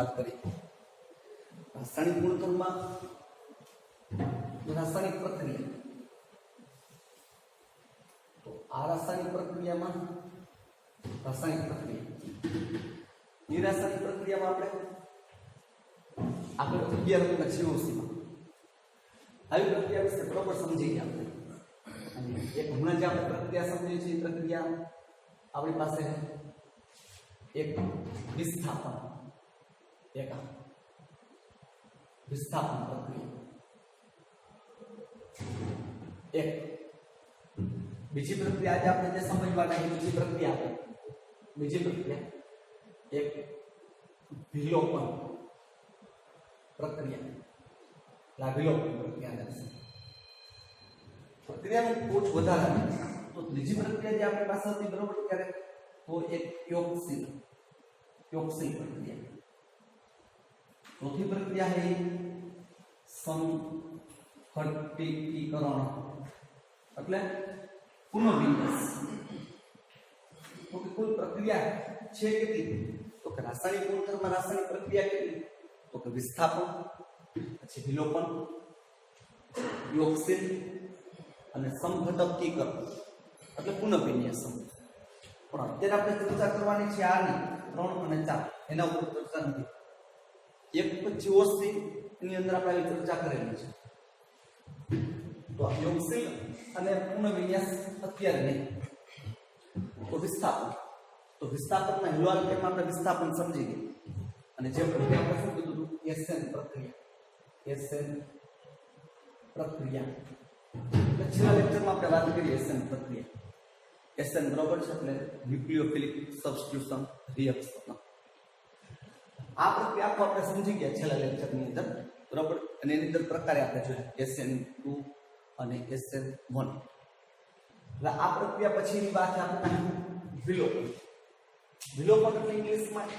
વાત કરી. રાસાયણિક ગુણધર્મમાં રાસાયણિક પ્રક્રિયા, તો આ રાસાયણિક પ્રક્રિયામાં રાસાયણિક પ્રક્રિયા, નિરાસાયણિક પ્રક્રિયામાં આપણે 11 જીવોસીમાં આવી પ્રક્રિયા વિશે બરોબર સમજી ગયા આપણે. અને એક હમણાં જે આપણે પ્રક્રિયા સમજીએ છીએ એ પ્રક્રિયા આપણી પાસે એક વિસ્થાપન, એક વિસ્થાપન પ્રક્રિયા, એક બીજી પ્રક્રિયા આજે આપણે જે સમજવાના છે બીજી પ્રક્રિયા એક વિલોપન પ્રક્રિયા. વિલોપન પ્રક્રિયા પ્રક્રિયાનું કોચ વધારે. તો ત્રીજી પ્રક્રિયા જે આપણી પાસે હતી બરોબર ત્યારે તો એક યોગશીલ પ્રક્રિયા. ચોથી પ્રક્રિયા છે સંઘટીકરણ એટલે પુનઃવિન્યાસ. તો કે કુલ પ્રક્રિયા છે કેટલી? તો કે રાસાયણિક ગુણધર્મમાં રાસાયણિક પ્રક્રિયા કેટલી? તો કે વિસ્થાપન, પછી વિલોપન, યોગશીલ અને સમઘટકીકરણ એટલે પુનઃવિન્યાસ. પણ અત્યારે આપણે ચર્ચા કરવાની છે આની 3 અને 4, એના ઉપર ચર્ચા નથી. એક જીવોશી એની અંદર આપણે આવી ચર્ચા કરેલી છે. તો યોગશીલ અને પુનઃવિન્યાસ અત્યારે નહીં. તો વિસ્થાપનમાં હિલવાલ કેમ આપણે વિસ્થાપન સમજી ગયા. અને જે પ્રક્રિયા આપણે શું કીધું હતું? એસએન પ્રક્રિયા. છેલ્લા લેક્ચરમાં આપણે વાત કરી એસએન પ્રક્રિયા. એસએન બરોબર છે એટલે ન્યુક્લિયોફિલિક સબસ્ટિટ્યુશન રિએક્શન. આ પ્રક્રિયા આપણે સમજી ગયા છેલ્લા લેક્ચરની અંદર બરોબર. અને એની અંદર પ્રકારે આપણે જોયા SN2 અને SN1. એટલે આ પ્રક્રિયા પછીની વાત આપણે વિલોપન. વિલોપન એટલે ઇંગ્લિશમાં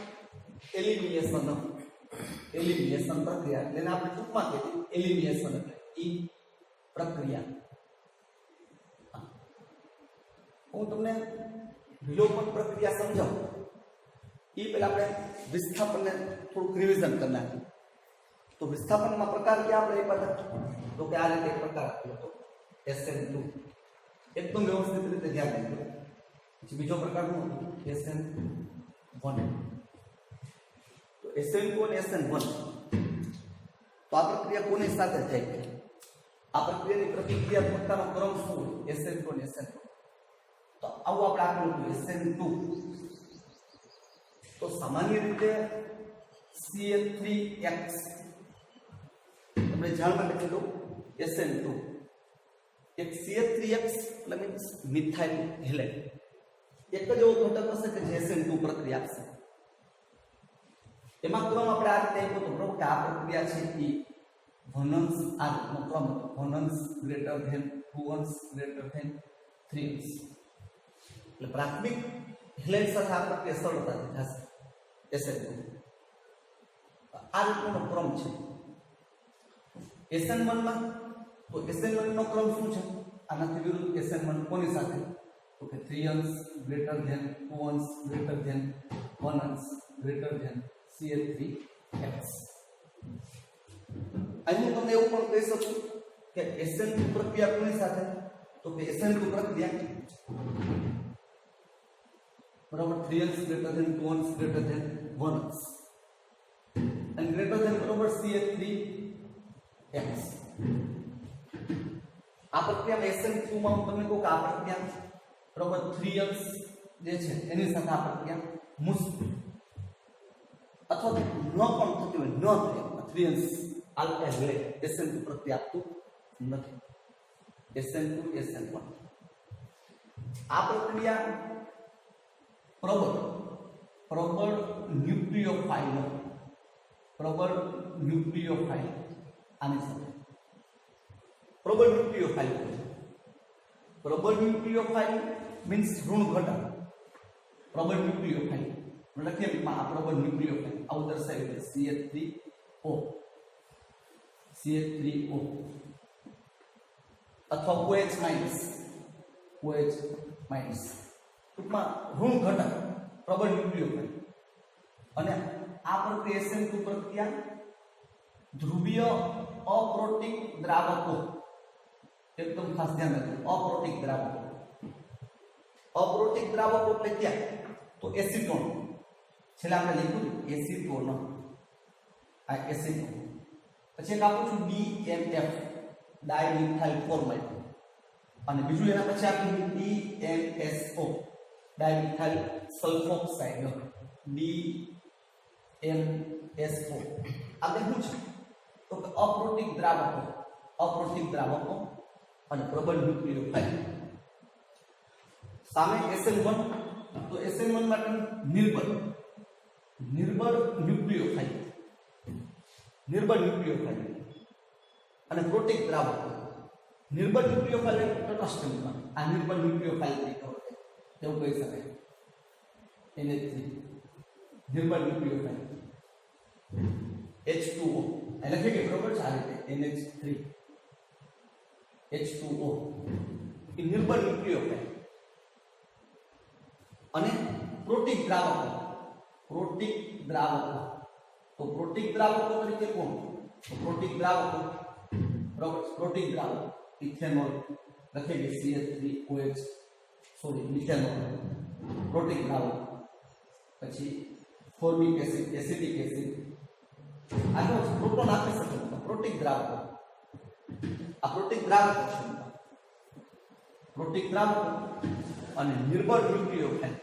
એલિમિનેશન પ્રક્રિયા. એટલે આપણે ટૂંકમાં કહીએ એલિમિનેશન એટલે ઈ પ્રક્રિયા. હું તમને વિલોપન પ્રક્રિયા સમજાવું એ પહેલા આપણે વિસ્થાપનને થોડુંક રિવિઝન કરી નાખીએ. તો વિસ્થાપનમાં પ્રકાર ક્યાં આપણે આપ્યા હતા? તો કે આ રીતે એક પ્રકાર આપ્યો હતો SN2. એકદમ વ્યવસ્થિત રીતે ધ્યાન રાખજો. પછી બીજો પ્રકાર શું હતો? SN1. તો SN2 અને SN1 તો આ પ્રક્રિયા કોની સાથે થાય છે? આ પ્રક્રિયાની પ્રતિક્રિયાત્મકતાનો ક્રમ શું હોય? SN2 અને SN1. તો આવું આપણે આપ્યું હતું SN2. તો સામાન્ય રીતે CH3X તમને જાણમાં લખેલું SN2. એક CH3X એટલે મીન્સ મિથાઇલ હેલાઇડ. એક જ એવો ઘટક હશે કે જે SN2 પ્રક્રિયા આપશે. એમાં ક્રમ આપણે આ રીતે આપ્યો હતો બરોબર કે આ પ્રક્રિયા છે એ વનન્સ આ રીતનો ક્રમ હતો. વનન્સ ગ્રેટર ધેન 2 ગ્રેટર ધેન 3. એટલે પ્રાથમિક હેલાઇડ સાથે આ પ્રક્રિયા સરળતાથી થશે. SN2 આ રીતનો ક્રમ છે. SN1 માં તો SN1 નો ક્રમ શું છે? આનાથી વિરુદ્ધ SN1 કોની સાથે? તો કે 3 greater than 2 greater than 1 greater than CH3X. અહીં હું તમને એવું પણ કહી શકું કે SN2 પ્રક્રિયા કોની સાથે? તો કે SN2 પ્રક્રિયા બરાબર 3 greater than 2 greater than 1 and greater than બરાબર CH3X. આ પ્રક્રિયામાં SN2 માં હું તમને કહું કે આ પ્રક્રિયા બરાબર 3 જે છે એની સાથે આ પ્રક્રિયા મુશ્કેલ અથવા ન પણ થતી હોય ન થાય 3 આલ્કેહાઇડ SN2 પ્રક્રિયા આપતું નથી. SN2 SN1 આ પ્રક્રિયા પ્રબળ ન્યુક્લિયોફાઇલ આની સાથે પ્રબળ ન્યુક્લિયોફાઇલ મીન્સ ઋણ ઘટક. પ્રબળ ન્યુક્લિયોફાઇલ લખીએ આ પ્રબળ ન્યુક્લિયોફાઇલ આવું દર્શાવી દે CH3O અથવા OH માઇનસ ટૂંકમાં ઋણ ઘટક પ્રબળ ન્યુક્લિયોફાઇલ. અને આ પ્રક્રિયા SN2 પ્રક્રિયા ધ્રુવીય અપ્રોટિક દ્રાવકો, એકદમ ખાસ ધ્યાન રાખજો, અપ્રોટિક દ્રાવકો. અપ્રોટિક દ્રાવકો એટલે ક્યાં? તો એસિટોન. છેલ્લે આપણે લખ્યું એસિટોન, આ એસિટોન. પછી એક આપું છું DMF, ડાયમિથાઇલ ફોર્માઇડ, અને બીજું એના પછી આપું DMSO, ડાયમિથાઇલ સલ્ફોક્સાઇડ, DMSO. આપણે શું છે? તો અપ્રોટિક દ્રાવકો, અપ્રોટિક દ્રાવકો અને પ્રબળ ન્યુક્લિયોફાઇલ. સામે SN1, તો SN1 માટે નિર્બળ ન્યુક્લિયોફાઇલ, નિર્બળ ન્યુક્લિયોફાઇલ અને પ્રોટિક દ્રાવકો. નિર્બળ ન્યુક્લિયોફાઇલ તટસ્થ વિમાન, આ નિર્બળ ન્યુક્લિયોફાઇલ તરીકે ઓળખાય, એવું કહી શકાય. NH3 નિર્બળ ન્યુક્લિયોફાઇલ. H2O એટલે કે બરોબર છે, આ રીતે NH3 H2O એ નિર્બળ ન્યુક્લિયોફાઇલ. અને પ્રોટિક દ્રાવકો, પ્રોટિક દ્રાવકો. તો પ્રોટિક દ્રાવકો તરીકે કોણ? તો પ્રોટિક દ્રાવકો, બરાબર, પ્રોટિક દ્રાવકો ઇથેનોલ લખેલી CH3OH, સોરી મિથેનોલ, પ્રોટિક દ્રાવકો. પછી ફોર્મિક એસિડ, એસિટિક એસિડ, આનો પ્રોટોન આપી શકે પ્રોટિક દ્રાવકો. આ પ્રોટિક દ્રાવકો છે, પ્રોટિક દ્રાવકો અને નિર્બળ ન્યુક્લિયોફાઇલ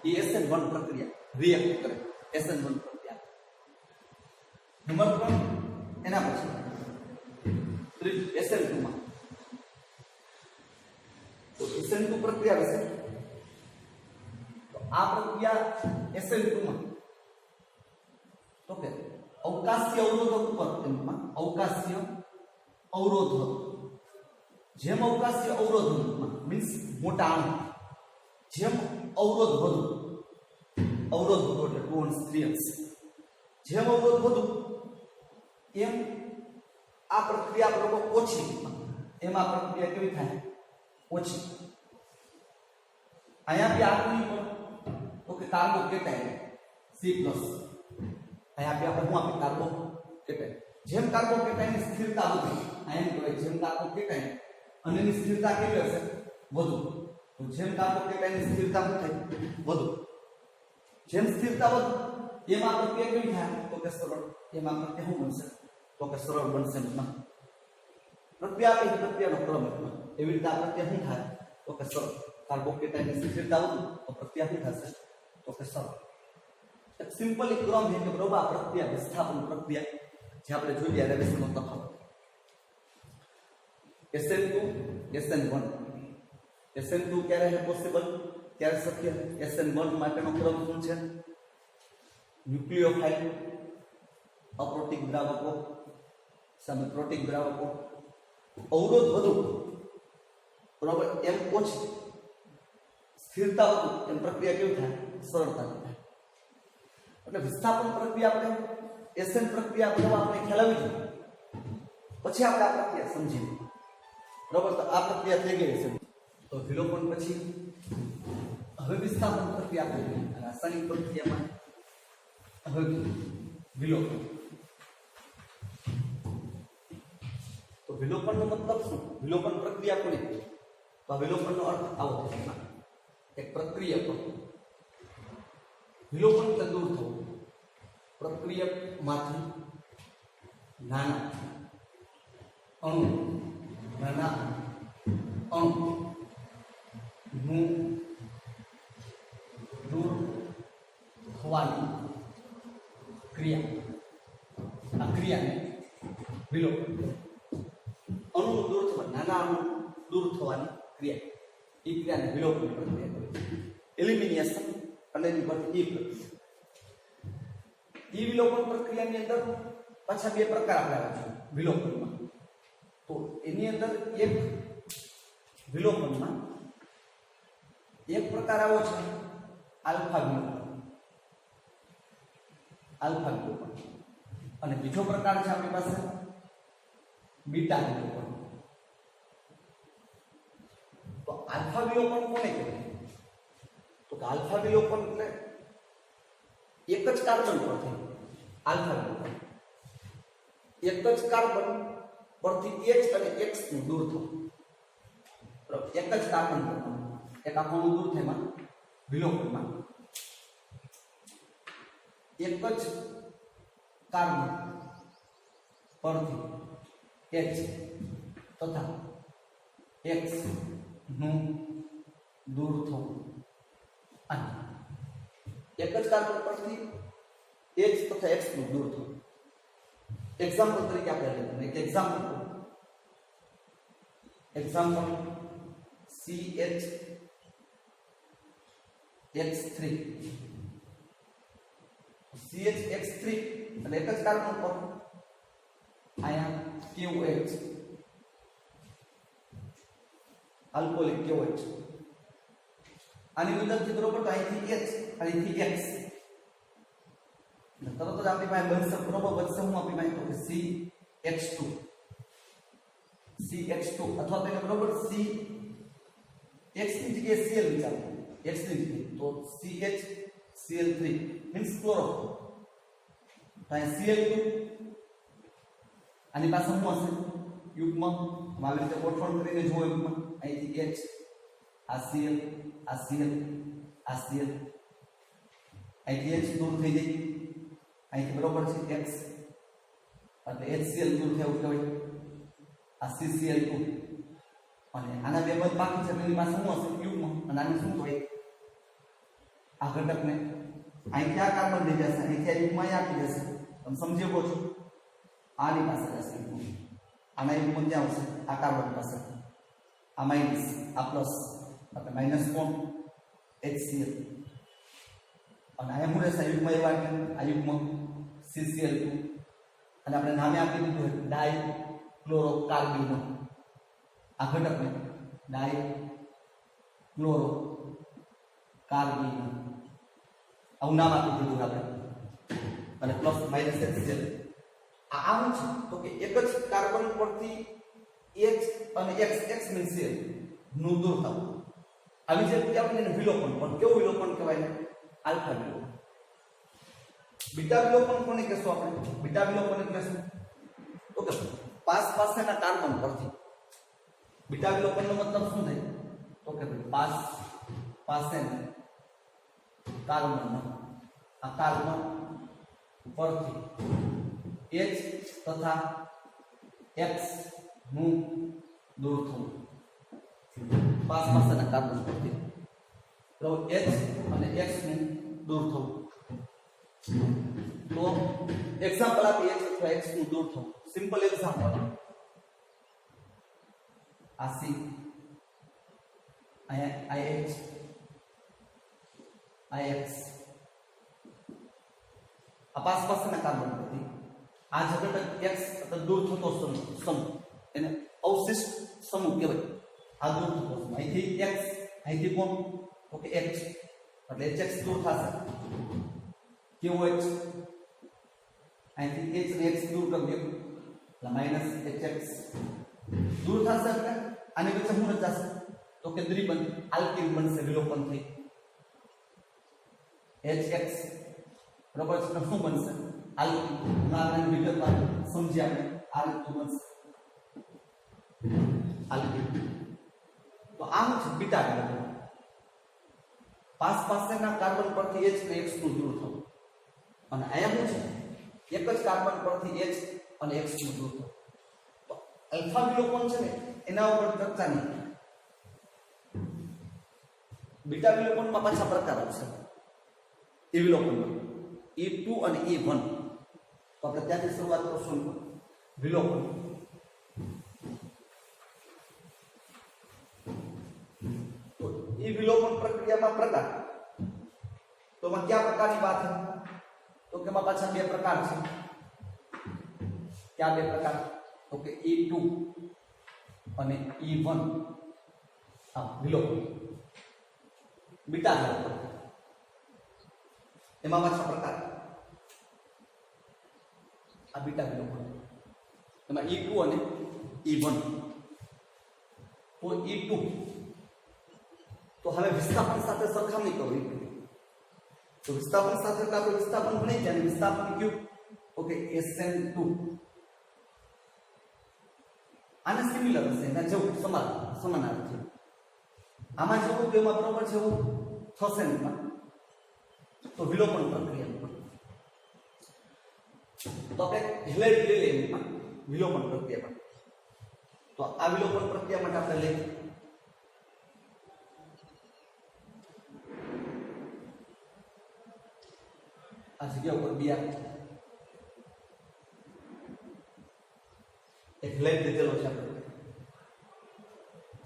એ SN1 પ્રક્રિયા રિએક્ટ કરે. SN1 પ્રક્રિયા નંબર 3. એના પછી SN2 માં, તો SN2 પ્રક્રિયા વિશે, તો આ પ્રક્રિયા SN2 માં તો કે અવકાશીય અવરોધક ઉપર, તેમાં અવકાશીય અવરોધક, જેમ અવકાશીય અવરોધકમાં મીન્સ મોટા અણુ, જેમ અવરોધ વધુ એટલે 2 અંશ 3 અંશ, જેમ અવરોધ વધુ એમ આ પ્રક્રિયા બરોબર ઓછી, એમ આ પ્રક્રિયા કેવી થાય? ઓછી. અહીંયા બી આકૃતિ પર તો કે કાર્બોકેટાઇન C+, અહીંયા બી આપણે શું આપી? કાર્બોકેટાઇન. જેમ કાર્બોકેટાઇનની સ્થિરતા વધુ, અહીંયા કહેવાય જેમ કાર્બોકેટાઇન અને એની સ્થિરતા કેવી હશે? વધુ. તો જેમ કાર્બોકેટાઇનની સ્થિરતા શું થાય? વધુ. જેમ સ્થિરતા વધુ એમ આ પ્રક્રિયા કેવી થાય? તો કે સરળ. એમ આ પ્રક્રિયા શું બનશે? તો કે સરળ બનશે. પ્રક્રિયા પ્રક્રિયાનો ક્રમ એવી રીતે આ પ્રક્રિયા શું થાય? તો કે સરળ. કાર્બોકેટાઇનની સ્થિરતા વધુ તો પ્રક્રિયા શું થશે? તો કે સરળ. એક સિમ્પલ ક્રમ છે કે બરોબર આ પ્રક્રિયા વિસ્થાપન પ્રક્રિયા જે આપણે જોઈએ રેડિયેશનનો તફાવત. SN2 SN1. SN2 ક્યારે છે પોસિબલ? ક્યારે શક્ય? SN1 માટેનો ક્રમ શું છે? ન્યુક્લિયોફાઇલ, અપ્રોટિક દ્રાવકો સામે પ્રોટિક દ્રાવકો, અવરોધ વધુ, બરાબર, એમ ઓછી, સ્થિરતા વધુ, એમ પ્રક્રિયા કેવી થાય? સરળતા થાય. એટલે વિસ્થાપન પ્રક્રિયા આપણે SN પ્રક્રિયા બરાબર આપણે ખ્યાલ આવી જાય પછી આપણે આ પ્રક્રિયા સમજીએ, બરાબર. તો આ પ્રક્રિયા થઈ ગઈ છે. તો વિલોપન પછી હવે વિસ્થાપન પ્રક્રિયા આપણે જોઈએ. રાસાયણિક પ્રક્રિયામાં હવે વિલોપન. તો વિલોપનનો મતલબ શું? વિલોપન પ્રક્રિયા કોને કહે? તો આ વિલોપનનો અર્થ આવો થાય, એક પ્રક્રિયા પર વિલોપન એટલે દૂર થવું. પ્રક્રિયામાંથી નાના અણુ નું દૂર થવાની ક્રિયા, આ ક્રિયાને વિલોપન. અણુનું દૂર થવા, નાના અણુ દૂર થવાની ક્રિયા, એ ક્રિયાને વિલોપન પ્રક્રિયા કહે છે. એલિમિનેશન અને એની પરથી ઈ વિલોપન પ્રક્રિયાની અંદર પાછા બે પ્રકાર આપણે આવે છે વિલોપનમાં. તો એની અંદર એક વિલોપનમાં એક પ્રકાર આવો છે આલ્ફા વિલોપન, આલ્ફા વિલોપન, અને બીજો પ્રકાર છે આપણી પાસે બીટા વિલોપન. તો આલ્ફા વિલોપન કોને કહેવાય? તો આલ્ફા વિલોપન એટલે એક જ કાર્બન પરથી આલ્ફા વિલોપન એક જ કાર્બન પરથી H અને X નું દૂર થવું બરાબર એક જ કાર્બન પર એક આખું દૂર થાય માં વિલોપનમાં એક જ કાર્બન પરથી H તથા X નું દૂર થવું અને એક જ કાર્બન પરથી H તથા X નું દૂર થવું एग्जाम्पल तरीके આપણે લઈએ એક એક્ઝામ્પલ CHX3 અને એક જ કાર્બન પર આયા QH આલ્કોહોલિક QH આની વિરુદ્ધથી બરોબર તો અહીંથી H અહીંથી X તરત જ આપણી પાસે બનશે બરોબર બનશે હું આપણી પાસે તો CH2 અથવા તેને બરોબર C X ની જગ્યાએ Cl વિચારો X ની જગ્યાએ તો CHCl3 મીન્સ ક્લોરો તો અહીં Cl2 આની પાસે શું હશે યુગ્મ આવી રીતે ગોઠવણ કરીને જુઓ યુગ્મ અહીંથી H આ Cl આ Cl આ Cl અહીંથી H દૂર થઈ જાય અહીંથી બરોબર છે X એટલે HCl દૂર થયું કહેવાય આ CCl2 અને આના બે પદ બાકી છે તેની પાસે શું હશે યુગ્મ અને આને શું કહેવાય આ ઘટકને અહીંથી આ કાર્બન લઈ જશે અહીંથી આ યુગ્મ અહીં આપી જશે તમે સમજી શકો છો આની પાસે જશે આના યુગ્મ ક્યાં આવશે આ કાર્બન પાસે આ માઇનસ આ પ્લસ એટલે માઇનસ કોણ HCl અને આ શું રહેશે યુગ્મ એવા આ યુગ્મ CCl2 અને આપણે નામે આપી દીધું હોય ડાઈ ક્લોરોકાર્બિનો આ ઘટકને ડાઈ ક્લોરોકાર્બિનો આવું નામ આપી દીધું આપણે અને પ્લસ માઇનસ HCl આ આવું છે તો કે એક જ કાર્બન પરથી H અને X મીન્સ Cl નું દૂર થવું આવી જે આપણે વિલોપન પણ કેવું વિલોપન કહેવાય આલ્ફા વિલોપન બીટા વિલોપન કોને કહેશું આપણે બીટા વિલોપન એટલે શું ઓકે પાસેના કાર્બન પરથી બીટા વિલોપનનો મતલબ શું થાય તો કે ભાઈ પાસેના કાર્બન આ કાર્બન પરથી H તથા X નું દૂર થવું પાસેના કાર્બન પરથી તો H અને X નું દૂર થવું તો એક્ઝામ્પલ આપી H અથવા X નું દૂર થવું સિમ્પલ એક્ઝામ્પલ આ C અહીંયા IH IX આ પાસના કાર્બન પરથી આ જે ઘટક X અથવા દૂર થતો સમૂહ એને અવશિષ્ટ સમૂહ કહેવાય આ દૂર થતો સમૂહ અહીંથી X અહીંથી કોણ તો કે H એટલે HX દૂર થશે QH અહીંથી H ને X દૂર કરી દો એટલે માઈનસ HX દૂર થશે એટલે આની વચ્ચે શું રચાશે તો કે દ્વિબંધ આલ્કિલ બનશે વિલોપન થઈ HX બરાબર છે શું બનશે આલ્કિલ આપણે વિગતવાર સમજી આપણે આ રીતનું બનશે આલ્કિલ તો આમ છે બીટા વિલોપન પાસેના કાર્બન પરથી H અને X નું દૂર થવું અને અહીંયા શું છે એક જ કાર્બન પરથી H અને X નું દૂર થવું તો અલ્ફા વિલોપન છે ને એના ઉપર ચર્ચા નહીં બીટા વિલોપનમાં પાછા પ્રકાર આવશે એ વિલોપનમાં E2 અને E1 તો આપણે ત્યાંથી શરૂઆત કરશું વિલોપન તો એ વિલોપન પ્રક્રિયામાં પ્રકાર તો માં કયા પ્રકારની વાત છે તો કે માં પાછા બે પ્રકાર છે કયા બે પ્રકાર તો કે E2 અને E1 આ વિલોપન બીટા વિલોપન એમાં પાછા પ્રકાર આ બીટા વિલોપન એમાં E2 અને E1 તો E2 તો હવે વિસ્થાપન સાથે સરખામણી કરવી તો વિસ્થાપન સાથે આપણે વિસ્થાપન ભણી ગયા અને વિસ્થાપન કયું ઓકે SN2 આને સિમિલર હશે એના જેવું સમાનાર્થી આમાં જેવું તો એમાં બરોબર છે એવું થશે ને તો વિલોપન પ્રક્રિયા તો આપણે હેલાઇટ લઈ લઈએ વિલોપન પ્રક્રિયા તો આ વિલોપન પ્રક્રિયા માટે આપણે લઈએ આ જગ્યા ઉપર બીઆર એક હેલાઇટ લીધેલો છે આપણે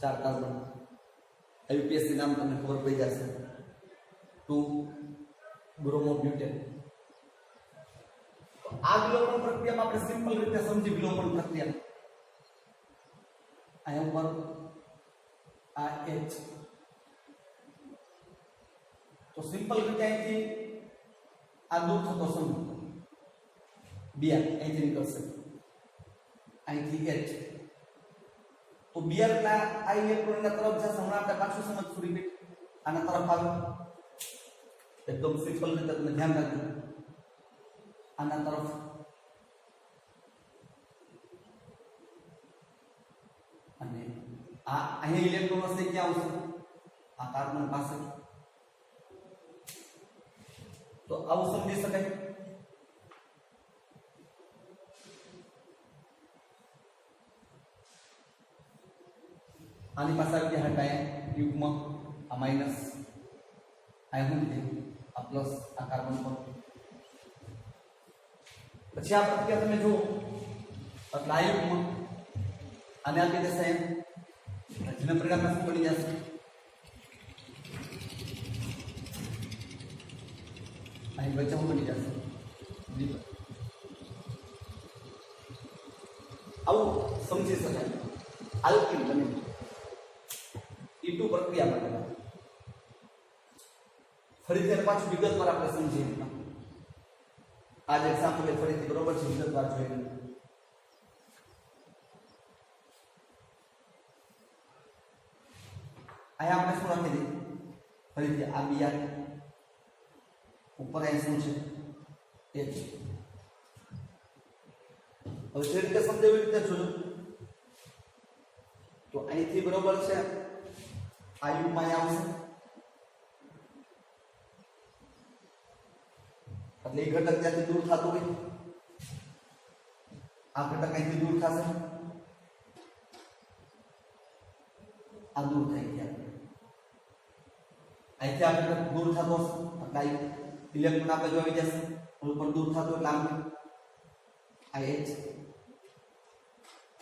4 કાર્બન આઈયુપીએસસી નામ તમને ખબર પડી જશે 2 બ્રોમોબ્યુટેન આ વિલોપન પ્રક્રિયામાં આપણે સિમ્પલ રીતે સમજી વિલોપન પ્રક્રિયા અહીંયા ઉપર આ H તો સિમ્પલ રીતે અહીંથી આ દૂર થતો સમજો બીઆર અહીંથી નીકળશે અહીંથી H તો બીઆર ના આ ઇલેક્ટ્રોનના તરફ જશે હમણાં આપણે પાછું સમજશું રિપીટ આના તરફ આવે એકદમ સિમ્પલ રીતે તમે ધ્યાન રાખજો આના તરફ અને આ અહીંયા ઇલેક્ટ્રોન હશે ક્યાં આવશે આ કાર્બન પાસે તો આવું સમજી શકાય આની પાસે આવી ગયા હટાયા યુગ્મ આ માઈનસ આ શું થયું આ પ્લસ આ કાર્બન પર પછી આ પ્રક્રિયા તમે જુઓ એટલે આ યુગ્મ આને આપી દેશે એમ જેના પરિણામે શું બની જશે અહીં વચ્ચે શું બની જશે આવું સમજી શકાય આલ્કિન બને E2 પ્રક્રિયા માટે ફરીથી પાછું વિગતવાર આપણે સમજીએ આ જ એક્ઝામ્પલ ફરીથી બરોબર છે વિગતવાર જોઈએ અહીંયા આપણે શું રાખી દઈએ ફરીથી આ બીઆર ઉપર અહીં શું છે H હવે જે રીતે સમજાવી રીતે જોજો તો અહીંથી બરોબર છે આ યુગમાં આવશે એટલે એ ઘટક ત્યાંથી દૂર થતું હોય આ ઘટક અહીંથી દૂર થશે આ દૂર થઈ ગયા અહીંથી આ ઘટક દૂર થતો હશે એટલે ઇલેક્ટ્રોન આપણે જોઈ જશે ઉપર દૂર થતો એટલે આમ આ H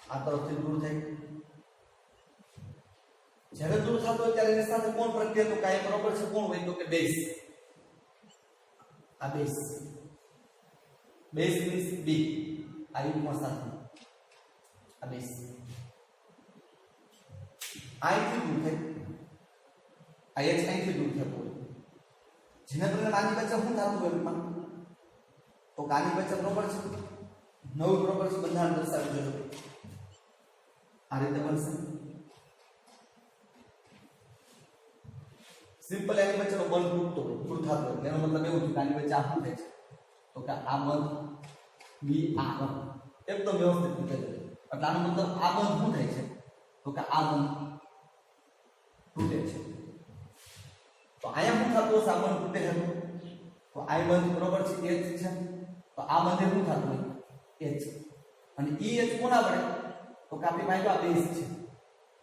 આ તરફથી દૂર થઈ જ્યારે દૂર થતો હોય ત્યારે એની સાથે કોણ પ્રક્રિયા તો કાંઈ બરોબર છે કોણ હોય તો કે બેઝ આ બેઝ મીન્સ બી આ યુગ્મ સાથે આ બેઝ અહીંથી દૂર થઈ આ H અહીંથી દૂર થતો હોય જેના પરિણામે આની વચ્ચે શું થતું હોય એમાં તો આની વચ્ચે બરોબર છે નવું બરોબર છે બંધારણ દર્શાવી દેજો આ રીતે બનશે સિમ્પલ એની વચ્ચેનો બંધ તૂટતો હોય દૂર થતો હોય એનો મતલબ એવું છે કે આની વચ્ચે આ શું થાય છે તો કે આ બંધ બી આ બંધ એકદમ વ્યવસ્થિત રીતે એટલે આનો મતલબ આ બંધ શું થાય છે તો કે આ બંધ તૂટે છે તો અહીંયા શું થતું હશે આ બંધ તૂટે છે તો આ બંધ બરોબર છે H છે તો આ બંધે શું થતું હોય H અને H કોના વડે તો કે આપણી પાસે આ બેઝ છે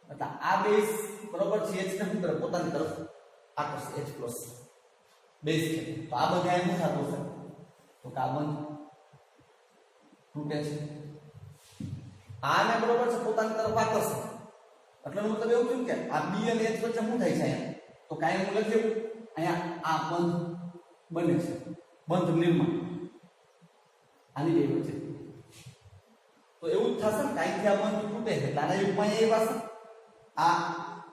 એટલે આ બેઝ બરોબર છે H ને શું કરે પોતાની તરફ આકર્ષે H+ બેઝ છે તો આ બંધ અહીંયા શું થતું હશે તો કે આ બંધ તૂટે છે આને બરોબર છે પોતાની તરફ આકર્ષે એટલે મતલબ એવું થયું કે આ B અને H વચ્ચે શું થાય છે અહીંયા તો કાંઈ હું લખ્યું અહીંયા આ બંધ બને છે બંધ નિર્માણ આની બે વચ્ચે તો એવું જ થશે ને કાંઈથી આ બંધ તૂટે છે એટલે આના યુગમાં એ પાસે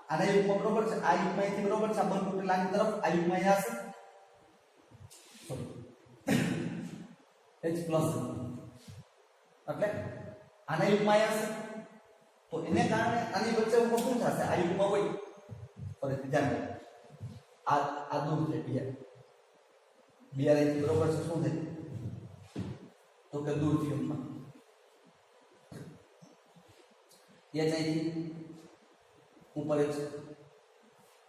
આના યુગમાં બરોબર છે આ યુગમાં અહીંથી બરોબર છે આ બંધ તૂટેલા આની તરફ આ યુગમાં અહીંયા હશે H+ એટલે આના યુગમાં અહીંયા હશે તો એને કારણે આની વચ્ચે શું થશે આ યુગમાં હોય ફરીથી ધ્યાન આ દૂર છે બીઆર અહીંથી બરોબર છે શું થાય તો तो के दूर थी उनका ये चाहिए ऊपर एक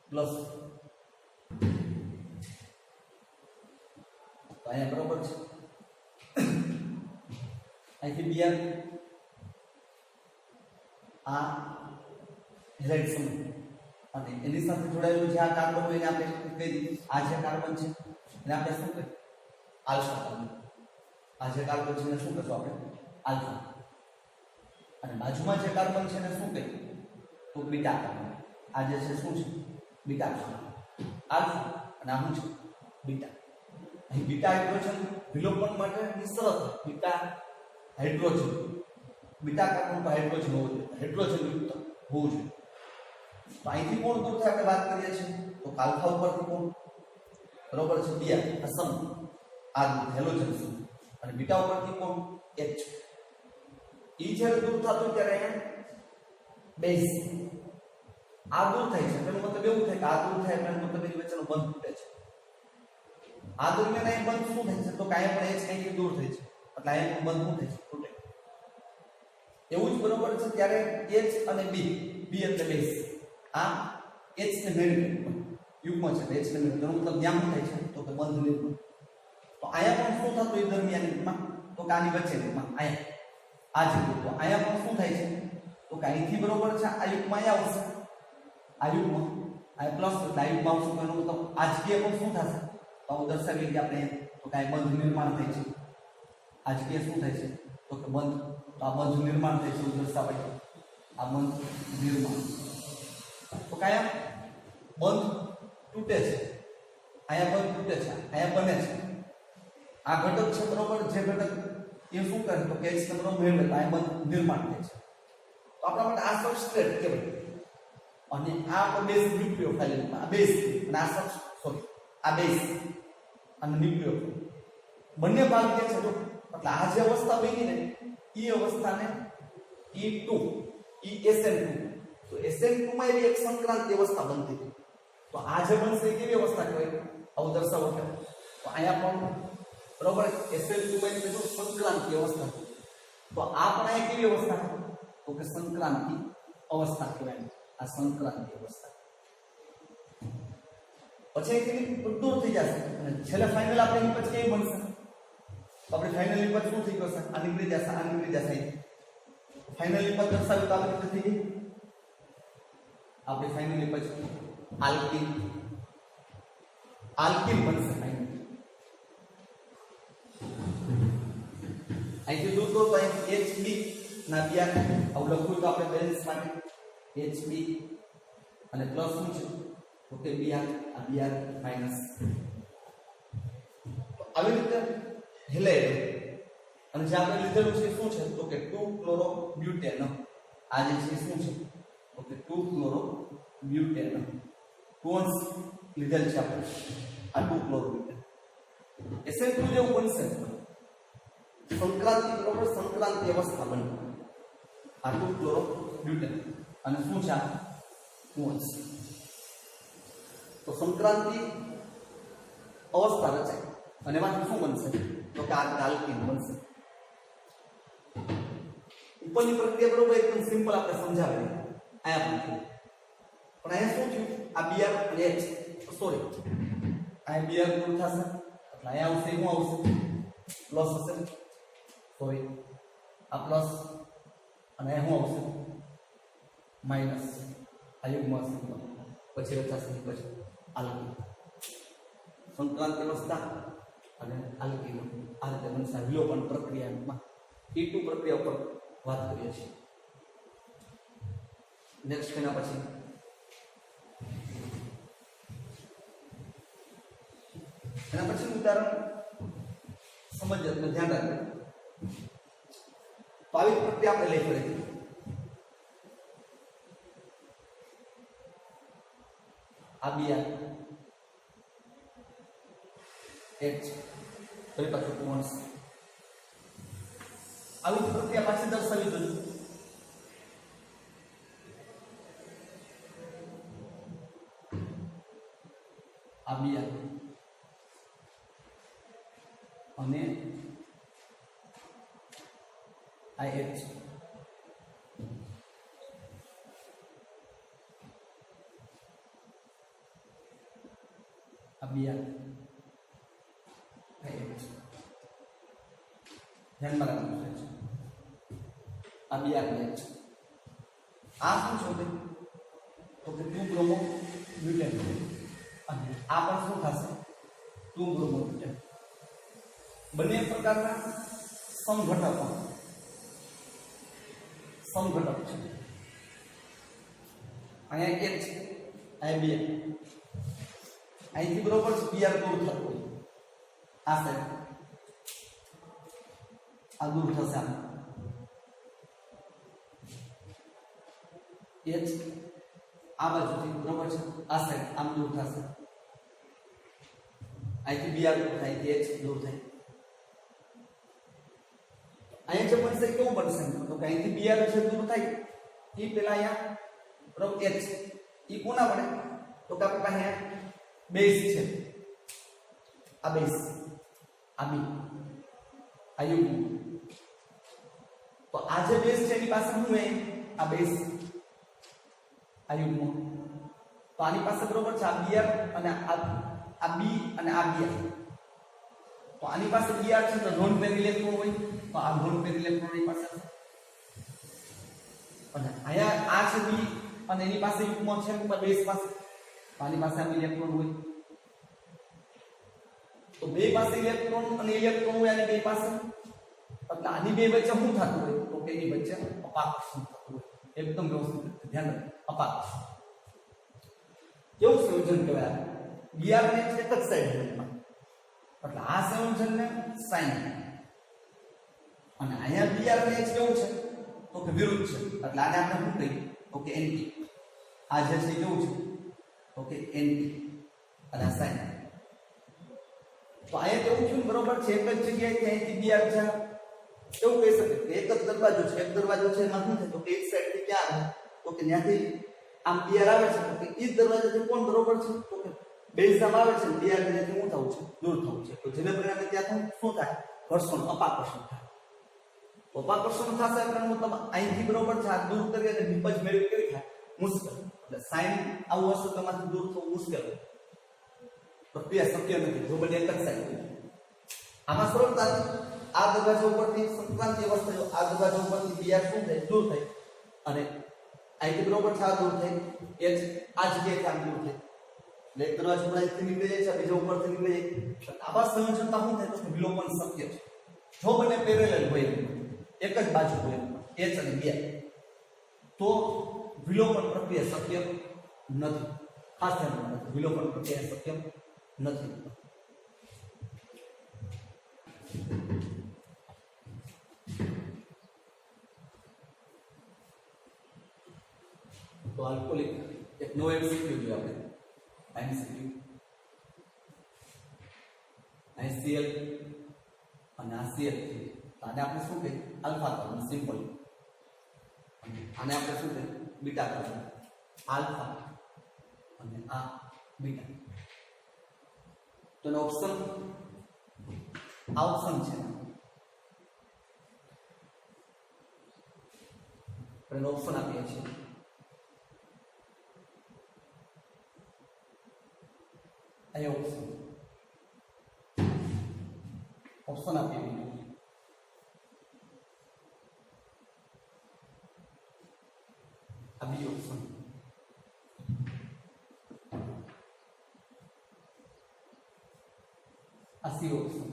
प्लस तो अँ बराबर है अँ बीआर आ हेलाइट समूह અને એની સાથે જોડાયેલું જે આ કાર્બન હોય એને આપણે કહી દઈએ આ જે કાર્બન છે એને આપણે શું કહીએ આલ્ફા કાર્બન આ જે કાર્બન છે એને શું કહેશું આપણે આલ્ફા અને બાજુમાં જે કાર્બન છે એને શું કહીએ તો બીટા કાર્બન આ જે છે શું છે બીટા કાર્બન આલ્ફા અને આ શું છે બીટા અહીં બીટા હાઇડ્રોજન વિલોપન માટેની શરત બીટા હાઇડ્રોજન બીટા કાર્બન પર હાઇડ્રોજન હોવું જોઈએ હાઇડ્રોજન યુક્ત હોવું જોઈએ तो अँ कोण दूर थे अपने बात करिए तो अल्फा ऊपर थी कोण बराबर है बीआर असम आ हेलोजन और बीटा ऊपर थी कोण एच ई જ્યારે દૂર થતું ત્યારે અહીંયા બેઝ આ દૂર થાય છે એનો મતલબ એવું થાય કે આ દૂર થાય એટલે મતલબ એની વચ્ચેનો બંધ તૂટે છે આ દરમિયાન અહીં બંધ શું થાય છે તો કાંઈ પણ એચ કંઈક દૂર થાય છે એટલે અહીં બંધ શું થાય છે તૂટે એવું જ બરોબર છે ત્યારે એચ અને બી બી એટલે બેઝ आ एच ने मेल युग्म है एच ने मेल मतलब ज्ञान થાય છે તો કે બંધ નિર્માણ તો આયા પણ શું થતું એ દરમિયાનમાં તો કે આની વચ્ચેમાં આયા આ જે તો આયા પણ શું થાય છે તો કે અહીંથી બરોબર છે આ યુગ્મ આયા આવશે આ યુગ્મ આ પ્લસ એટલે આ યુગ્મ આવશે એનો મતલબ આ જગ્યાએ પણ શું થશે તો દર્શાવી કે આપણે તો કે બંધ નિર્માણ થાય છે આ જગ્યાએ શું થાય છે તો કે બંધ તો આ બંધ નિર્માણ થાય છે દર્શાવાય આ બંધ નિર્માણ तो क्या बंध तूटे अँ बंध तूटे अँ बने आ घटक है बराबर जे घटक ये शू करे तो एच ने बराबर मेळवे तो अँ बंध निर्माण थे तो अपना माटे आ सबस्ट्रेट कहेवाय अने आ बेस न्यूक्लियोफाइल आ बेस अने आ सॉरी आ बेस अने न्यूक्लियोफाइल बने भाग के छे तो मतलब आ जे अवस्था बनी ने ई अवस्था ने E2 ESN2 तो SN2 में भी एक संक्रांति अवस्था बनती थी तो आज बनसे केवी अवस्था कहेवाय आવું દર્શાવો કે તો અહીંયા પણ બરોબર SN2 में जो संक्रांति अवस्था तो आ पण અહીંયા કેવી અવસ્થા તો કે સંક્રાંતિ અવસ્થા કહેવાય આ સંક્રાંતિ અવસ્થા પછી કેવી દૂર થઈ જશે અને છેલ્લે ફાઇનલ આપણે નિપજ કેવી બનશે તો આપણે ફાઇનલ નિપજ શું થઈ જશે આ નીકળી જશે फाइनल निपज दर्शाव्યું તો આપણે રીતે થઈ ગઈ આપણે फाइनल निपज આલ્કીન આલ્કીન બનશે ફાઇનલ અહીંથી દૂર તો HB ના બીઆર આવું લખ્યું તો આપણે બેલેન્સ માટે HB અને પ્લસ શું છે તો કે બીઆર આ બીઆર માઈનસ તો આવી રીતે હેલાઇડ અને જે આપણે લીધેલું છે શું છે તો કે 2 ક્લોરોબ્યુટેન આ જે છે શું છે તો કે 2 ક્લોરોબ્યુટેન ટોન્સ લીધેલ છે આપણે આ 2 ક્લોરોબ્યુટેન SN2 જેવું બનશે સંક્રાંતિ બરોબર સંક્રાંતિ અવસ્થા બને આ 2 ક્લોરોબ્યુટેન અને શું છે ટોન્સ તો સંક્રાંતિ અવસ્થા રચાય અને એમાંથી શું બનશે તો કે આ આલ્કીન બનશે ઉપરની પ્રક્રિયા બરોબર એકદમ સિમ્પલ આપણે સમજાવી આયા પણ આયા શું થયું આ બીઆર અને એચ સોરી આ બીઆર દૂર થશે એટલે આયા આવશે શું આવશે પ્લસ હશે સોરી આ પ્લસ અને શું આવશે માઈનસ આ યુગ્મ હશે પછી રચાશે પછી આલ્કીન સંક્રાંતિ અવસ્થા અને આલ્કીન આ રીતે બનશે વિલોપન પ્રક્રિયામાં E2 પ્રક્રિયા ઉપર વાત કરીએ છીએ નેક્સ્ટ એના પછી ઉદાહરણ સમજ્યા તમે ધ્યાન રાખજો તો આવી પ્રક્રિયા આપણે લઈ પડી આ બીઆર એચ ફરી પાછું કોન્સ આવી પ્રક્રિયા પાછી દર્શાવી દઉં આ બીઆર અને આ H આ Br આ H ધ્યાનમાં રાખવાનું છે આ Br ને H આ શું છે તો કે 2 બ્રોમો બ્યુટેન અને આ પણ શું થશે 2 બ્રોમો બ્યુટેન બંને પ્રકારના સમઘટકો છે અહીંયા H આ Br અહીંથી બરોબર છે Br દૂર થતું હોય આ સાઈડ આ દૂર થશે આમ H આ બાજુથી બરોબર છે આ સાઈડ આમ દૂર થશે અહીંથી Br દૂર થાય H દૂર થાય અહીંયા જે બનશે કેવું બનશે તો કે અહીંથી Br છે દૂર થાય એ પેલા અહીંયા બરોબર H એ કોના બને તો કે આપણી પાસે બેઝ છે આ બેઝ આ બી આ યુગ્મ તો આ જે બેઝ છે એની પાસે શું હોય આ બેઝ આ યુગ્મ તો આની પાસે બરોબર છે આ Br અને આ B અને આ Br તો આની પાસે Br છે તો નોન પેર ઇલેક્ટ્રોન હોય તો આ નોન પેર ઇલેક્ટ્રોન ની પાસે અને અહીંયા આ છે B અને એની પાસે યુગ્મ છે બેઝ પાસે આની પાસે આ ઇલેક્ટ્રોન હોય તો બે પાસે ઇલેક્ટ્રોન અને ઇલેક્ટ્રોન હોય અને બે પાસે એટલે આની બે વચ્ચે શું થતું હોય તો કે એની વચ્ચે અપાકર્ષણ થતું હોય એકદમ વ્યવસ્થિત ધ્યાન રાખો અપાકર્ષણ કેવું સંયોજન કહેવાય Br ને એક જ સાઈડ હોય એટલે આ સંયોજનને સાઇન અને અહીંયા Br ને H કેવું છે તો કે વિરુદ્ધ છે એટલે આને આપણે શું કહીએ તો કે એન્ટી આ જે છે કેવું છે તો કે એન્ટી અને સાઇન તો અહીંયા કેવું થયું બરોબર છે એક જ જગ્યાએ અહીંથી Br છે કેવું કહી શકે કે એક જ દરવાજો છે એક દરવાજો છે એમાં શું થાય તો કે એક સાઈડ થી ક્યાં આવે તો કે ત્યાંથી આમ Br આવે છે તો કે એ દરવાજાથી કોણ બરોબર છે તો કે બેઝ આમ આવે છે Br ને શું થવું છે દૂર થવું છે તો જેને પરિણામે ત્યાં શું થાય ઘર્ષણ અપાકર્ષણ થાય અપાકર્ષણ થશે એટલે મતલબ અહીંથી બરોબર છે આ દૂર કરી અને નિપજ મેળવી કેવી થાય મુશ્કેલ એટલે સાઇન આવું હશે તો એમાંથી દૂર થવું મુશ્કેલ પ્રક્રિયા શક્ય નથી જો બંને એક જ સાઈડ હોય આમાં સરળતાથી આ દરવાજા ઉપરથી સંક્રાંતિ અવસ્થા આ દરવાજા ઉપરથી Br શું થાય દૂર થાય અને અહીંથી બરોબર છે આ દૂર થાય H આ જગ્યાએથી આમ દૂર થાય એટલે એક દરવાજો ઉપરથી નીકળી જાય છે બીજો ઉપરથી નીકળી જાય આવા સંયોજનમાં શું થાય તો વિલોપન શક્ય છે જો બંને પેરેલલ હોય એક જ બાજુ હોય H અને Br તો વિલોપન પ્રક્રિયા શક્ય નથી ખાસ ધ્યાન રાખો વિલોપન પ્રક્રિયા શક્ય નથી તો આલ્કોહોલિક એક નો એમસીક્યુ જોઈએ આપણે એમસીક્યુ HCl અને આ Cl આને આપણે શું કહીએ આલ્ફા કાર્બન સિમ્પલ આને આપણે શું કહીએ બીટા કાર્બન આલ્ફા અને આ બીટા તો એનો ઓપ્શન આ ઓપ્શન છે એનો ઓપ્શન આપીએ છીએ અહીંયા ઓપ્શન આપીએ આ બી ઓપ્શન આ સી ઓપ્શન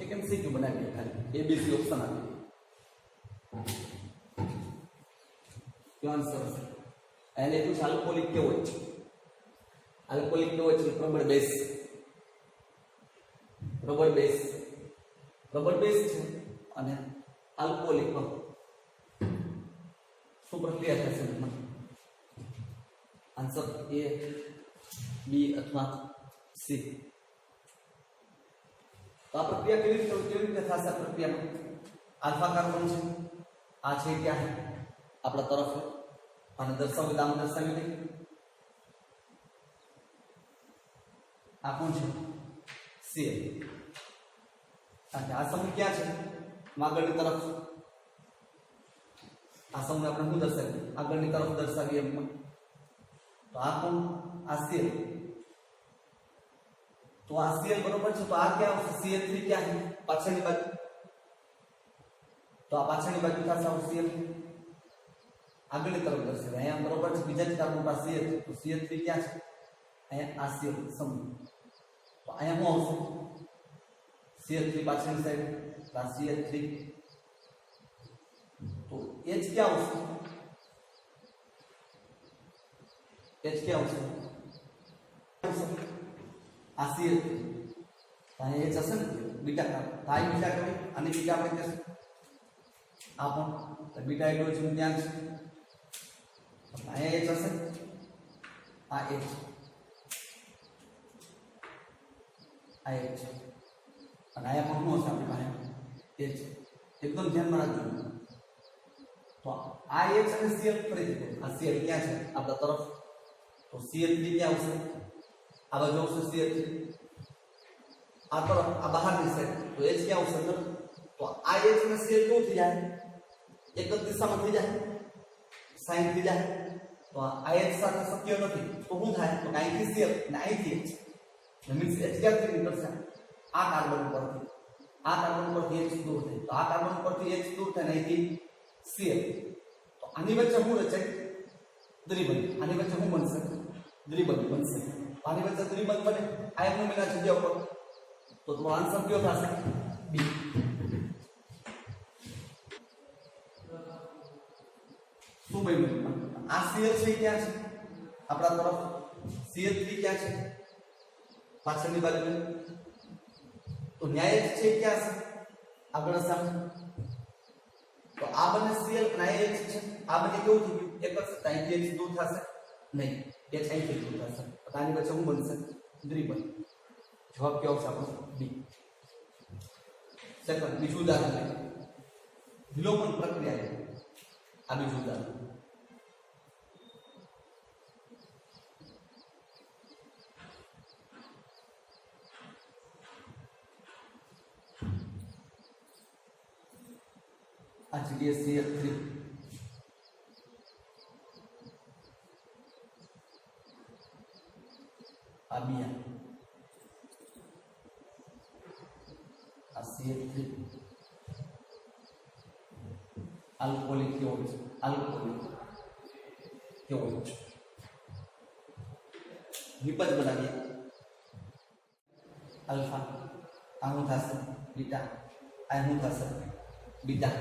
એક એમસીક્યુ બનાવીએ ખાલી એબીસી ઓપ્શન આપીએ ક્યો આન્સર છે એને તો આલ્કોહોલિક કેવો હોય છે આલ્કોહોલિક કેવો હોય છે રબર બેઝ છે અને આલ્કોહોલિક શું પ્રક્રિયા થશે આન્સર એ બી અથવા સી તો આ પ્રક્રિયા કેવી રીતે થશે આ પ્રક્રિયામાં આલ્ફા કાર્બન છે આ છે ક્યાં આપણા તરફ અને દર્શાવી આમ દર્શાવી દઈએ આ કોણ છે Cl આ સમૂહ ક્યાં છે? આગળની તરફ આ સમૂહ આપણે શું દર્શાવીએ? આગળની તરફ દર્શાવીએ એમ. તો આ કોણ? આ CL. તો આ CL બરોબર છે. તો આ ક્યાં આવશે? CH3 ક્યાં છે? પાછળની બાજુ. તો આ પાછળની બાજુ થશે આ CL. આગળની તરફ દર્શાવે અહીંયા બરોબર છે. બીજા જ કાર્બન પાસે CH. તો CH3 ક્યાં છે? અહીંયા આ CL સમૂહ. તો અહીંયા શું આવશે? CH3 પાછળની સાઈડ. તો આ CH3. તો H क्या આવશે? H क्या આવશે? આ CH. તો અહીંયા H હશે ને બીટા કાર્બન. તો આ બીટા કહેવાય. અને બીટા આપણે કહેશું આ પણ બીટા હાઇડ્રોજન ત્યાં છે. અહીંયા H હશે. આ H. આ H. અને અહીંયા પણ શું હશે આપણી પાસે? H. એકદમ ધ્યાનમાં રાખજો. તો આ H અને Cl ફરીથી આ Cl ક્યાં છે? આપણા તરફ. તો CH3 ક્યાં આવશે? આ બાજુ આવશે CH3. આ તરફ આ બહારની સાઈડ. તો H ક્યાં આવશે? અંદર. તો આ H અને Cl કેવું થઈ જાય? એક જ દિશામાં થઈ જાય. સાઈન થઈ જાય. તો આ H સાથે શક્ય નથી. તો શું થાય? તો અહીંથી Cl અને અહીંથી H. મીન્સ H ક્યાંથી નીકળશે? આ કાર્બન પરથી. આ કાર્બન પરથી H દૂર થાય. તો આ કાર્બન પરથી H દૂર થાય ને અહીંથી Cl. તો આની વચ્ચે શું રચાય? દ્વિબંધ. આની વચ્ચે શું બનશે? દ્વિબંધ બનશે. આની વચ્ચે દ્વિબંધ બને. આ એમનું મેના જગ્યા ઉપર. તો તમારો આન્સર કયો થશે? બી. શું બન્યું? આ CH3 ક્યાં છે? આપણા તરફ. CH3 ક્યાં છે? પાછળની બાજુ. તો ન્યાય છે ક્યાં છે? આગળ સામે. તો આ બંને Cl અને આ H છે. આ બંને કેવું થઈ ગયું? એક જ ટાઈમ H દૂર થશે નહીં. H અહીંથી દૂર થશે. તો આની વચ્ચે શું બનશે? દ્વિબંધ. જવાબ કયો આવશે આપણો? બી. સેકન્ડ બીજું ઉદાહરણ લઈએ. વિલોપન પ્રક્રિયા. આ બીજું ઉદાહરણ. આ જગ્યાએ CH3 આ બીયા આ CH3 આલ્કોહોલિક કેવો છે? આલ્કોહોલિક કેવો છે? નિપજ બનાવીએ. અલ્ફા આ શું થશે? બીટા. આ શું થશે? બીટા.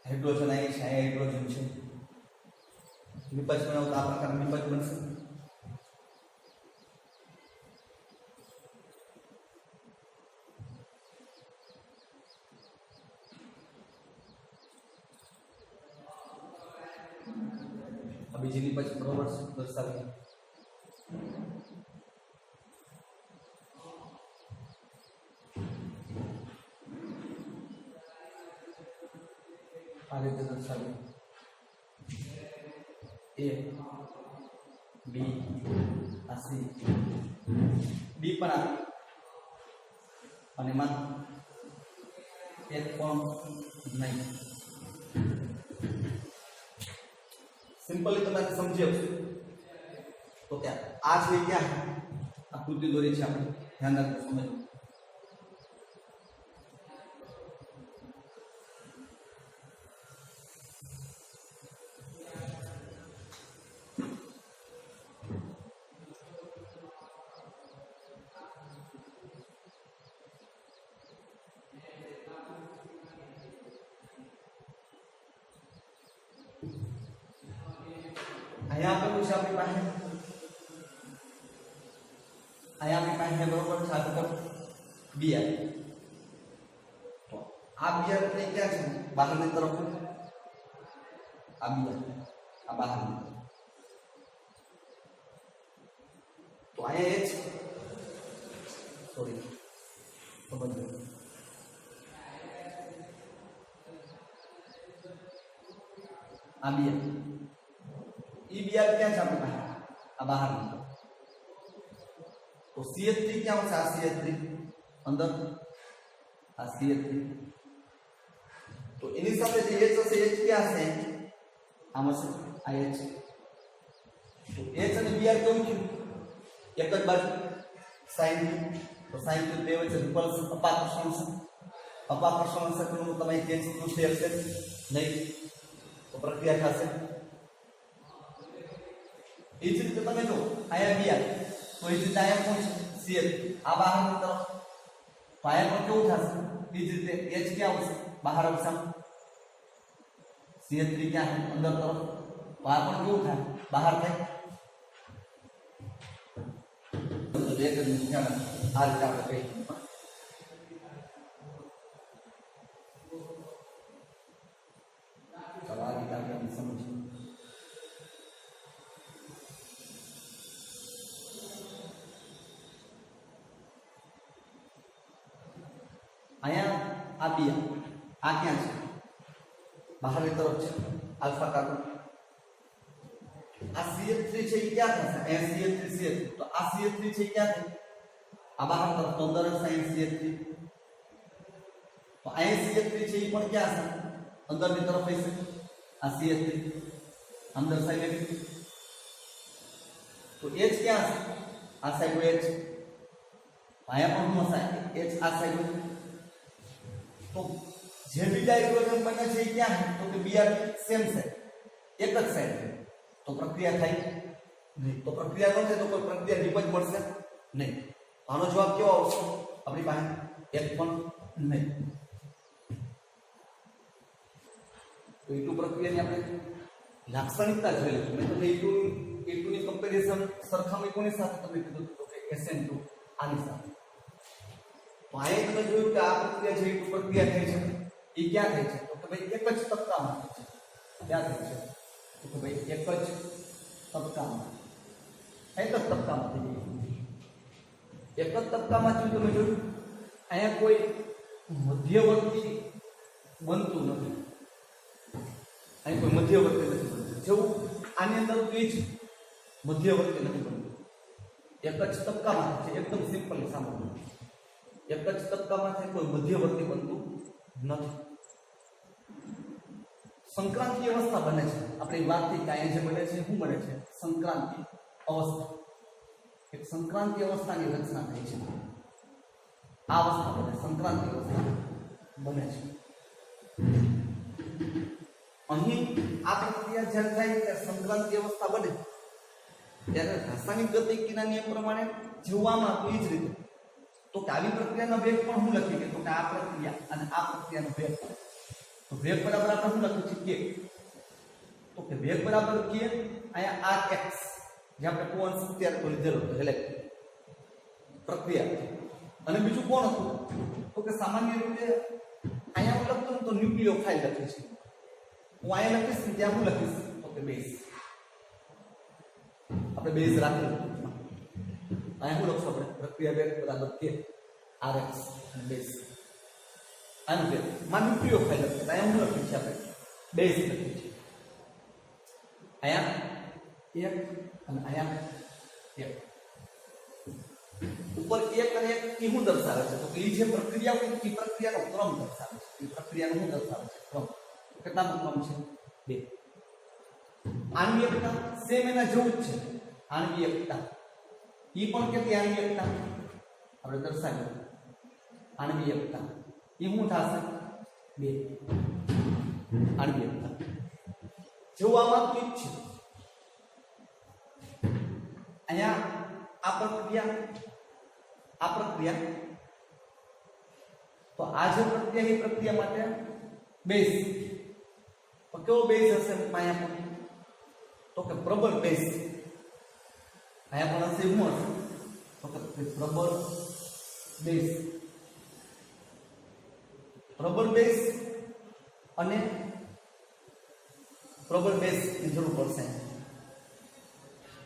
હાઇડ્રોજન અહીં છે. આ હાઇડ્રોજન છે. નિપજ બનાવતા આ પ્રકારનું નિપજ બનશે. બીજી નિપજ બરોબર દર્શાવીએ. આ રીતે દર્શાવીએ. A B આ C B પણ આવે અને એમાં એક પણ નહીં. સિમ્પલી તમે સમજી શકશો. તો ત્યાં આ છે ક્યાં? આકૃતિ દોરી છે આપણે. ધ્યાન રાખજો. સમજો. અહીંયા આપેલું છે આપણી પાસે. અહીંયા આપણી પાસે બરોબર છે. આ તરફ બીઆર. તો આ બીઆર એટલે ક્યાં છે? બહારની તરફ. આ બીઆર આ બહારની. તો અહીંયા H સોરી સમજો. આ બીઆર ई बीआर क्या है आपके पास? अब बाहर निकलो. तो CH3 क्या होता है? CH3 अंदर આ CH3 તો એની સાથે જે H હશે H ક્યાં હશે આમ હશે આ H તો H અને Br કેવું થયું એક જ બાજુ sin તો sin થી બે વચ્ચે રિપલ્સન અપાકર્ષણ છે અપાકર્ષણ શક્તિનું તમે કેન્સલ શેર છે નહીં તો પ્રક્રિયા થશે એ જ રીતે તમે જો આયા Br તો એ જ રીતે આયા કોણ છે CH આ બહારની તરફ તો આયા પણ કેવું થશે એ જ રીતે H ક્યાં આવશે બહાર આવશે CH3 ક્યાં અંદર તરફ બહાર પણ કેવું થાય બહાર થાય તો એક જ નિશાન આ રીતે આપણે કહીએ ચલો આ રીતે આપણે સમજીએ અહીંયા આ Br આ ક્યાં છે બહારની તરફ છે આલ્ફા કાર્બન આ CH3 છે એ ક્યાં થશે અહીંયા CH3 તો આ CH3 છે એ ક્યાં થાય આ બહાર તરફ અંદર sin CH3 તો અહીંયા CH3 છે એ પણ ક્યાં છે અંદરની તરફ હશે આ CH3 અંદર સાઈડ તો H ક્યાં છે આ સાઈડ H અહીંયા પણ હશે H આ સાઈડ તો જે બી હાઇડ્રોજન બને છે એ ક્યાં તો કે Br સેમ સાઈડ એક જ સાઈડ તો પ્રક્રિયા થાય નહીં તો પ્રક્રિયા ન થાય તો કોઈ પ્રક્રિયા નિપજ મળશે નહીં આનો જવાબ કેવો આવશે આપણી પાસે એક પણ નહીં તો E2 પ્રક્રિયાની આપણે લાક્ષણિકતા જોઈ લઈએ મેં તમને E2 ની કમ્પેરિઝન સરખામણી કોની સાથે તમે કીધું તો કે SN2 આની સાથે તો અહીં તમે જોયું કે આ પ્રક્રિયા જે E2 પ્રક્રિયા થઈ છે એ ક્યાં થાય છે તો કે ભાઈ એક જ તબક્કામાં થાય છે ક્યાં થાય છે તો કે ભાઈ એક જ તબક્કામાં એક જ તબક્કામાં થઈ જાય એક જ તબક્કામાં જો તમે જોયું અહીંયા કોઈ મધ્યવર્તી બનતું નથી અહીં કોઈ મધ્યવર્તી નથી બનતું જેવું આની અંદર કોઈ જ મધ્યવર્તી નથી બનતું એક જ તબક્કામાં છે એકદમ સિમ્પલી સામાન્ય એક જ તબક્કામાં કોઈ મધ્યવર્તી બનતું નથી સંક્રાંતિ અવસ્થા બને છે આપણી વાતથી કાંઈ જે બને છે શું બને છે સંક્રાંતિ અવસ્થા એક સંક્રાંતિ અવસ્થાની રચના થઈ છે આ અવસ્થા બને સંક્રાંતિ અવસ્થા બને છે અહીં આ પ્રક્રિયા જ્યારે થાય ત્યારે સંક્રાંતિ અવસ્થા બને ત્યારે રાસાયણિક ગતિકીના નિયમ પ્રમાણે જોવામાં આવી જ રીતે તો કે આવી પ્રક્રિયાનો વેગ પણ હું લખી કે તો કે આ પ્રક્રિયા અને આ પ્રક્રિયાનો વેગ તો વેગ બરાબર આપણે શું લખ્યું છે કે તો કે વેગ બરાબર કે અહીંયા rx જે આપણે કોણ અત્યારે તો લીધેલો હતો એટલે પ્રક્રિયા અને બીજું કોણ હતું તો કે સામાન્ય રીતે અહીંયા હું લખતો તો ન્યુક્લિયોફાઇલ લખે છે હું અહીંયા લખીશ ને ત્યાં હું લખીશ તો કે બેઝ આપણે બેઝ રાખેલું અહીંયા હું લખશું આપણે પ્રક્રિયા વેગ બરાબર કે rx બેઝ આનું વેગ માં ન્યુક્લિયોફાઇલ લખે અહીંયા હું લખ્યું છે આપણે બેઝ લખ્યું છે અહીંયા એક અને અહીંયા એક ઉપર એક અને એક કી હું દર્શાવે છે તો કે જે પ્રક્રિયા હોય એ પ્રક્રિયાનો ક્રમ દર્શાવે છે એ પ્રક્રિયાનો હું દર્શાવે છે ક્રમ કેટલા ક્રમ છે બે આણ્વિકતા સેમ એના જેવું જ છે આણ્વિકતા ઈ પણ કેટલી આણ્વિકતા આપણે દર્શાવીએ આણ્વિકતા ઈ શું થશે બે આણ્વિકતા જેવું આમાં તો છે અહીંયા આ પ્રક્રિયા તો આ જે પ્રક્રિયા એ પ્રક્રિયા માટે બેઝ તો કેવો બેઝ હશે અહીંયા પણ તો કે પ્રબળ બેઝ અહીંયા પણ હશે શું હશે તો કે પ્રબળ બેઝ અને પ્રબળ બેઝ ની જરૂર પડશે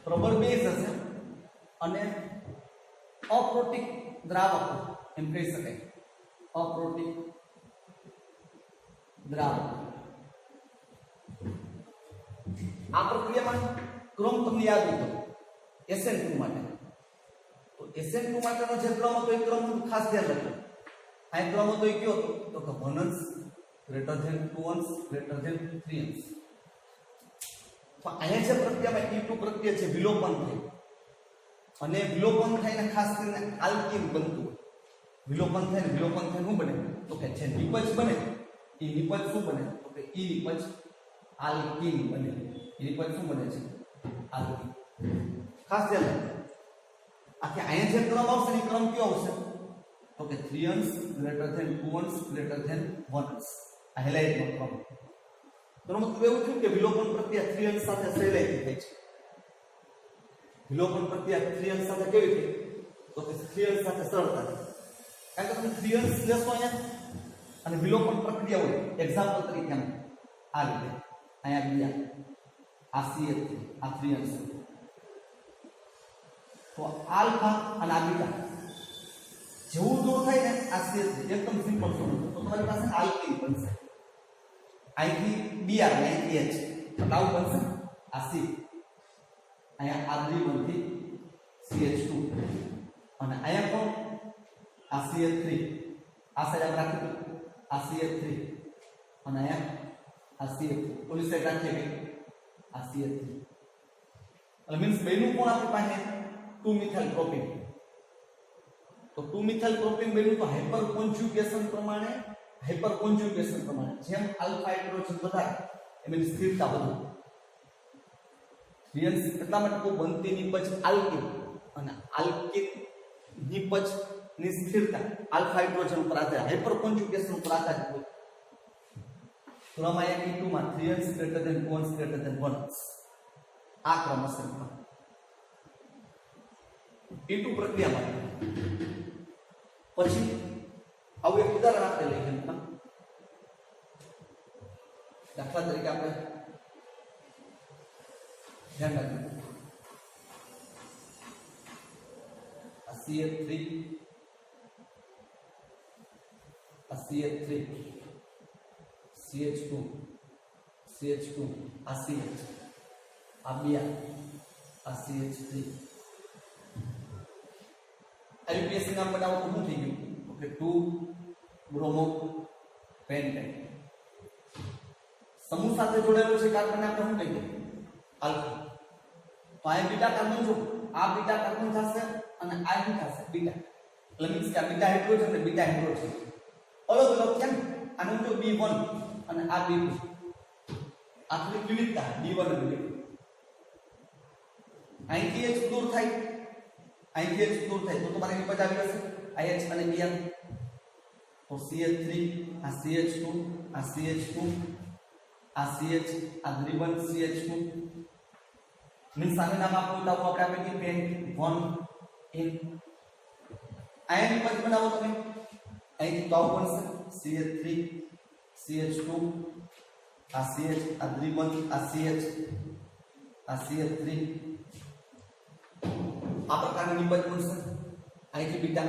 પ્રબળ બેઝ હશે અને અપ્રોટિક દ્રાવક એમ કહી શકાય અપ્રોટિક દ્રાવક આ પ્રક્રિયામાં ક્રમ તમને યાદ હતો SN2 માટે તો SN2 માટેનો જે ક્રમ હતો એ ક્રમ ખાસ ધ્યાન રાખજો આ ક્રમ હતો એ કયો હતો તો કે 1 અંશ ગ્રેટર ધેન 2 અંશ ગ્રેટર ધેન 3 અંશ. તો અહીંયા જે પ્રક્રિયામાં E2 પ્રક્રિયા છે વિલોપન થઈ અને વિલોપન થઈને ખાસ કરીને આલ્કીન બનતું. વિલોપન થઈને શું બને તો કે જે નિપજ બને એ નિપજ શું બને તો કે E નિપજ આલ્કીન બને. એ નિપજ શું બને છે આલ્કીન. ખાસ ધ્યાન રાખજો આખે અહીંયા જે ક્રમ આવશે એ ક્રમ કયો આવશે તો કે 3 અંશ ગ્રેટર ધેન 2 અંશ ગ્રેટર ધેન 1 અંશ. આ હેલાઇટનો ક્રમ. તો મતલબ એવું થયું કે વિલોપન પ્રક્રિયા 3 અંશ સાથે સહેલાઈથી થાય છે. વિલોપન પ્રક્રિયા 3 અંશ સાથે કેવી થઈ તો કે 3 અંશ સાથે સરળતા થાય. કારણ કે તમે 3 અંશ લેશો અહીંયા અને વિલોપન પ્રક્રિયા હોય એક્ઝામ્પલ તરીકે આ રીતે અહીંયા બીજા આ CH આ 3 અંશ તો આલ્ફા અને આ બીટા જેવું દૂર થાય ને આ CH એકદમ સિમ્પલ છે તો તમારી પાસે આલ્કીન બનશે. અહીંથી Br અહીંથી H તો આવું બનશે આ C અહીંયા આ દ્વિબંધી CH2 અને અહીંયા કોણ આ CH3 આ સાઈડ આપણે રાખી આ CH3 અને અહીંયા આ CH3 ઓલી સાઈડ રાખીએ કે આ CH3 એટલે મીન્સ બેનું કોણ આપણી પાસે 2 મિથાઇલ પ્રોપેન. તો 2 મિથાઇલ પ્રોપેન બેનું તો હાઇપર કોન્જ્યુગેશન પ્રમાણે જેમ આલ્ફા હાઇડ્રોજન વધારે એમ એની સ્થિરતા વધે. રિયન્સ એટલા માટે કોઈ બનતી નિપજ આલ્કીન અને આલ્કીન નિપજ ની સ્થિરતા આલ્ફા હાઇડ્રોજન પર આધારિત હાઇપર કોન્જ્યુગેશન પર આધારિત હોય. ક્રમ અહીંયા E2 માં 3 અંશ ગ્રેટર ધેન 2 અંશ ગ્રેટર ધેન 1 અંશ આ ક્રમ હશે. E2 પ્રક્રિયા માટે પછી આવું એક ઉદાહરણ આપણે લઈએ. દાખલા તરીકે આપણે ધ્યાન રાખીએ આ CH3 આ CH3 CH2 આ CH આ Br આ CH3 LPSC નામ બનાવો તો શું થઈ ગયું ઓકે 2 બ્રોમો પેન્ટેન સમૂહ સાથે જોડાયેલું છે કાર્બન આપણે શું કહીએ આલ્ફા. તો આ બીટા કાર્બન જો આ બીટા કાર્બન થશે અને આ શું થશે બીટા. એટલે મીન્સ કે આ બીટા હાઇડ્રોજન અને બીટા હાઇડ્રોજન અલગ અલગ છે. આનું જો B1 અને આ B2 આ થોડી વિવિધતા B1 અને B2 અહીંથી H દૂર થાય તો તમારે નિપજ આવી હશે IH અને Br. તો CH3 આ CH2 આ CH2 આ CH આ દ્વિબંધ CH2 મીન્સ આને નામ આપવું તો આપણે આપી પેન 1 in આયન નિપજ બનાવો તમે અહીંથી તો આવું બનશે CH3 CH2 આ CH આ દ્વિબંધ આ CH આ CH3 આ પ્રકારની નિપજ બનશે. અહીંથી બીટા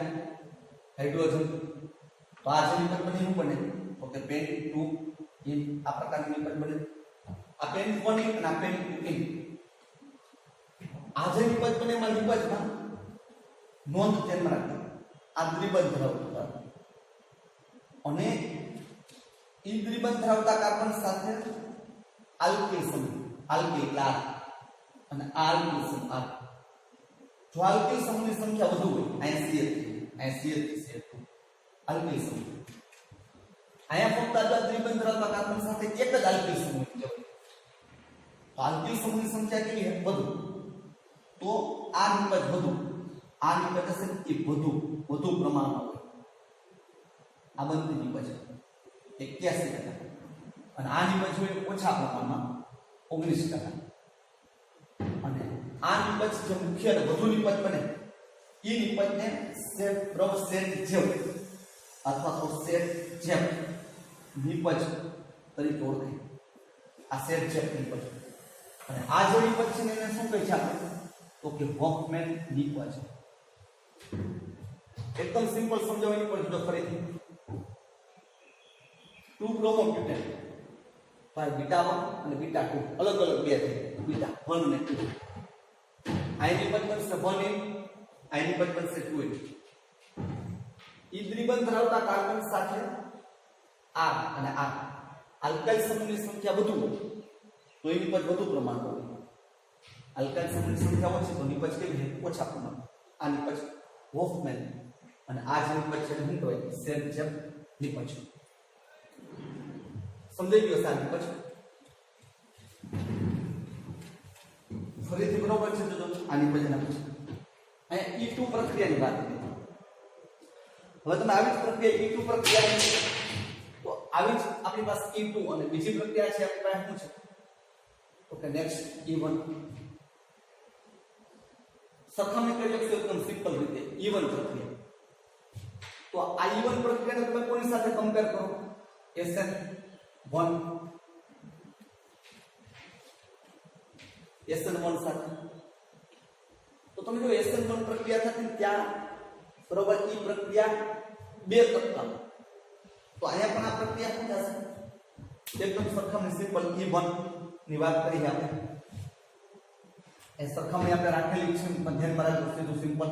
હાઇડ્રોજન તો આ જે નિપજ બને શું બને તો કે પેન 2 in આ પ્રકારની નિપજ બને. આ પેન 1 in અને આ પેન 2 in આ જે નિપજ બને એમાં નિપજમાં નોંધ ધ્યાનમાં રાખજો આ દ્વિબંધ ધરાવતા અને ઈ દ્વિબંધ ધરાવતા કાર્બન સાથે આલ્કીલ સમૂહ આલ્કીલ R અને આલ્કીલ સમૂહ R. જો આલ્કીલ સમૂહની સંખ્યા વધુ હોય અહીંયા CH2 આલ્કીલ સમૂહ અહીંયા ફક્ત આ દ્વિબંધ ધરાવતા કાર્બન સાથે એક જ આલ્કીલ સમૂહ છે. તો આલ્કીલ સમૂહની સંખ્યા કેવી છે વધુ તો આ નિપજ વધુ આ નિપજ હશે એ વધુ પ્રમાણમાં હોય. આ બનતી નિપજ 81% અને આ નિપજ હોય ઓછા પ્રમાણમાં 19%. અને આ નિપજ જે મુખ્ય અને વધુ નિપજ બને એ નિપજને સેટ દ્રવ સેટ જેવ અથવા તો સેટ જેવ નિપજ તરીકે ઓળખાય. આ સેટ જેવ નિપજ અને આ જે નિપજ છે એને શું કહે છે આપણે તો કે વોકમેન નિપજ. એકદમ સિમ્પલ સમજાવવાની પર જો ફરીથી 2 બ્રોમોબ્યુટેન ભાઈ બીટા 1 અને બીટા 2 અલગ અલગ બે છે બીટા 1 અને 2. આની નિપજ બનશે 1 in આની નિપજ બનશે 2 in. ઈ દ્વિબંધ ધરાવતા કાર્બન સાથે R અને R આલ્કાઇલ સમૂહની સંખ્યા વધુ હોય તો એની નિપજ વધુ પ્રમાણમાં હોય, આલ્કાઇલ સમૂહની સંખ્યા ઓછી તો નિપજ કેવી છે? ઓછા પ્રમાણમાં. આ નિપજ હોફમેન અને આ જે નિપજ છે શું કહેવાય? સેન્ચેપ નિપજ. સમજાઈ ગયો આ નિપજ? ફરીથી બરોબર છે? જો આ નિપજ ના પછી અહીંયા E2 પ્રક્રિયાની વાત કરી. હવે તમે આવી જ પ્રક્રિયા E2 પ્રક્રિયા તો આવી જ આપણી પાસે E2 અને બીજી પ્રક્રિયા છે આપણી પાસે શું છે? તો કે નેક્સ્ટ E1 સરખામણી કરી લખશો એકદમ સિમ્પલ રીતે E1 પ્રક્રિયા. તો આ E1 પ્રક્રિયાને તમે કોની સાથે કમ્પેર કરો? SN1 સાથે. તો તમે જો SN1 પ્રક્રિયા થતી ત્યાં બરોબર ઈ પ્રક્રિયા 2 તબક્કામાં. તો અહીંયા પણ આ પ્રક્રિયા શું થશે? એકદમ સરખામણી સિમ્પલ E1 ની વાત કરી આપણે. એ સરખામણી આપણે રાખેલી છે પણ ધ્યાનમાં રાખજો સીધું સિમ્પલ.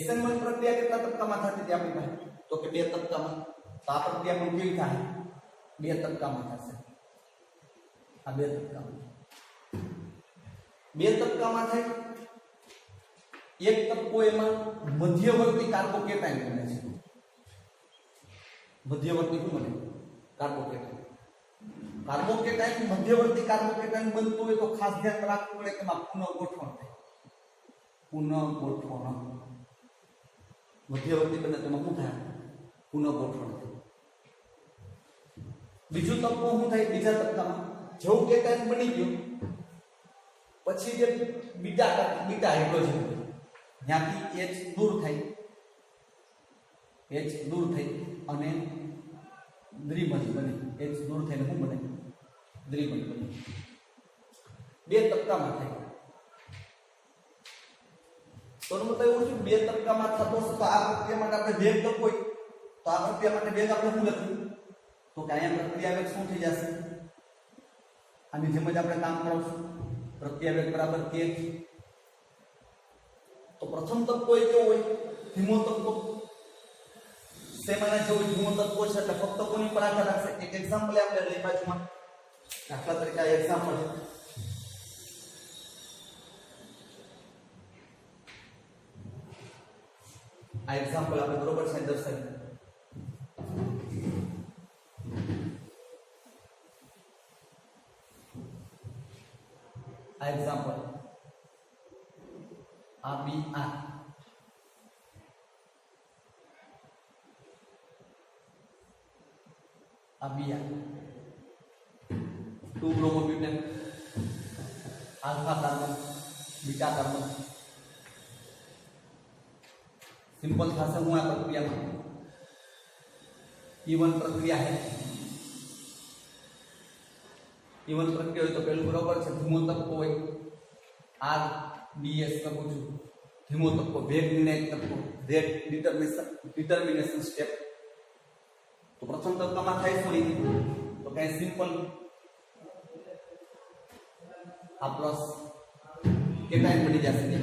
SN1 પ્રક્રિયા કેટલા તબક્કામાં થતી હતી આપણી પાસે? તો કે 2 તબક્કામાં. તો આ પ્રક્રિયા પણ કેવી થાય? 2 તબક્કામાં થશે. આ 2 તબક્કામાં. 2 તબક્કામાં થાય. એક તબક્કો એમાં મધ્યવર્તી કાર્બોકેટાઇન બને છે. મધ્યવર્તી શું બને? કાર્બોકેટાઇન. કાર્બોકેટાઇન મધ્યવર્તી કાર્બોકેટાઇન બનતું હોય તો ખાસ ધ્યાન રાખવું પડે કે એમાં પુનઃગોઠવણ થાય. પુનઃગોઠવણ. મધ્યવર્તી બને તેમાં શું થાય? પુનઃગોઠવણ થાય. બીજું તબક્કો શું થાય? બીજા તબક્કામાં જેવું કેટાઇન બની ગયું પછી જે બીટા હાઇડ્રોજન ત્યાંથી H દૂર થાય. H દૂર થઈ અને દ્વિબંધ બને. H દૂર થઈને શું બને? દ્વિબંધ બને. 2 તબક્કામાં થાય. તો મતલબ એવું છે 2 તબક્કામાં થતો છે. તો આ પ્રક્રિયા માટે આપણે વેગ લખવો હોય તો આ પ્રક્રિયા માટે વેગ આપણે શું લખ્યું? તો કે અહીંયા પ્રક્રિયા વેગ શું થઈ જશે? આની જેમ જ આપણે કામ કરશું. પ્રક્રિયા વેગ બરાબર k. તો પ્રથમ તબક્કો એ કેવો હોય? ધીમો તબક્કો. સેમાના જેવો ધીમો તબક્કો છે એટલે ફક્ત કોની પર આધાર રાખશે? એક એક્ઝામ્પલ આપણે લઈ બાજુમાં. દાખલા તરીકે આ એક્ઝામ્પલ છે. આ એક્ઝામ્પલ આપણે બરોબર છે દર્શાવી. આ એક્ઝામ્પલ આ બી આ બી આ 2 bromobutane alpha carbon beta carbon simple थशे हूँ आ प्रक्रिया में E1 प्रक्रिया है. E1 प्रक्रिया तो पहलू बराबर है धीमो तबक्को होय RDS लखुं छुं. धीमो तबक्को वेग निर्णायक तबक्को रेट डिटर्मिनेशन स्टेप. तो प्रथम तबक्का में थाय शुं तो कई सिंपल आ प्लस केटाइन बनी जशे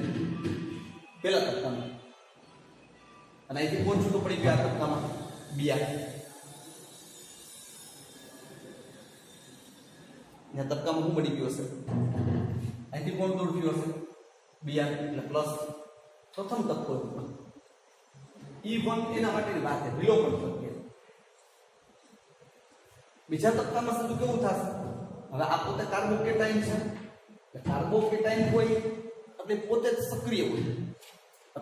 पहला तबक्का में અને અહીંથી કોણ છૂટું પડી ગયું? આ તબક્કામાં બીઆર. આ તબક્કામાં શું બની ગયું હશે? અહીંથી કોણ દૂર થયું હશે? બીઆર એટલે પ્લસ. પ્રથમ તબક્કો E1 એના માટેની વાત છે વિલોપન પ્રક્રિયા. બીજા તબક્કામાં શું કેવું થશે? હવે આ પોતે કાર્બોકેટાઇન છે એટલે કાર્બોકેટાઇન હોય એટલે પોતે જ સક્રિય હોય.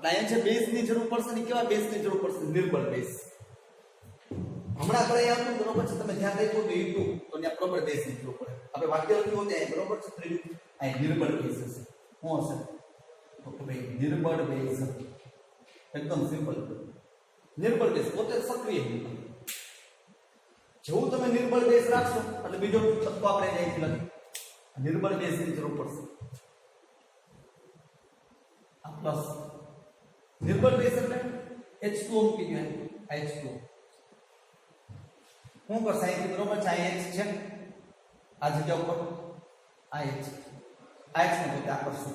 અહીંયા જે બેઝની જરૂર પડશે ને કેવા બેઝની જરૂર પડશે? નિર્બળ બેઝ. હમણાં આપણે અહીંયા હતું બરોબર છે, તમે ધ્યાન રાખ્યું તો E2 તો ત્યાં પ્રબળ બેઝની જરૂર પડે. આપણે વાક્ય લખ્યું ત્યાં બરોબર છે ત્રીજું અહીં નિર્બળ બેઝ હશે. શું હશે? તો કે ભાઈ નિર્બળ બેઝ. એકદમ સિમ્પલ. નિર્બળ બેઝ પોતે સક્રિય હોય. જેવું તમે નિર્બળ બેઝ રાખશો એટલે બીજો તત્વ આપણે અહીંથી લખી નિર્બળ બેઝની જરૂર પડશે. આ પ્લસ निर्बल बेस એટલે H2O મૂકી દો. H2O હું કરશે અહીં બરોબર છે. H છે આ જગ્યા ઉપર આ H ને પોતે આકર્ષશે.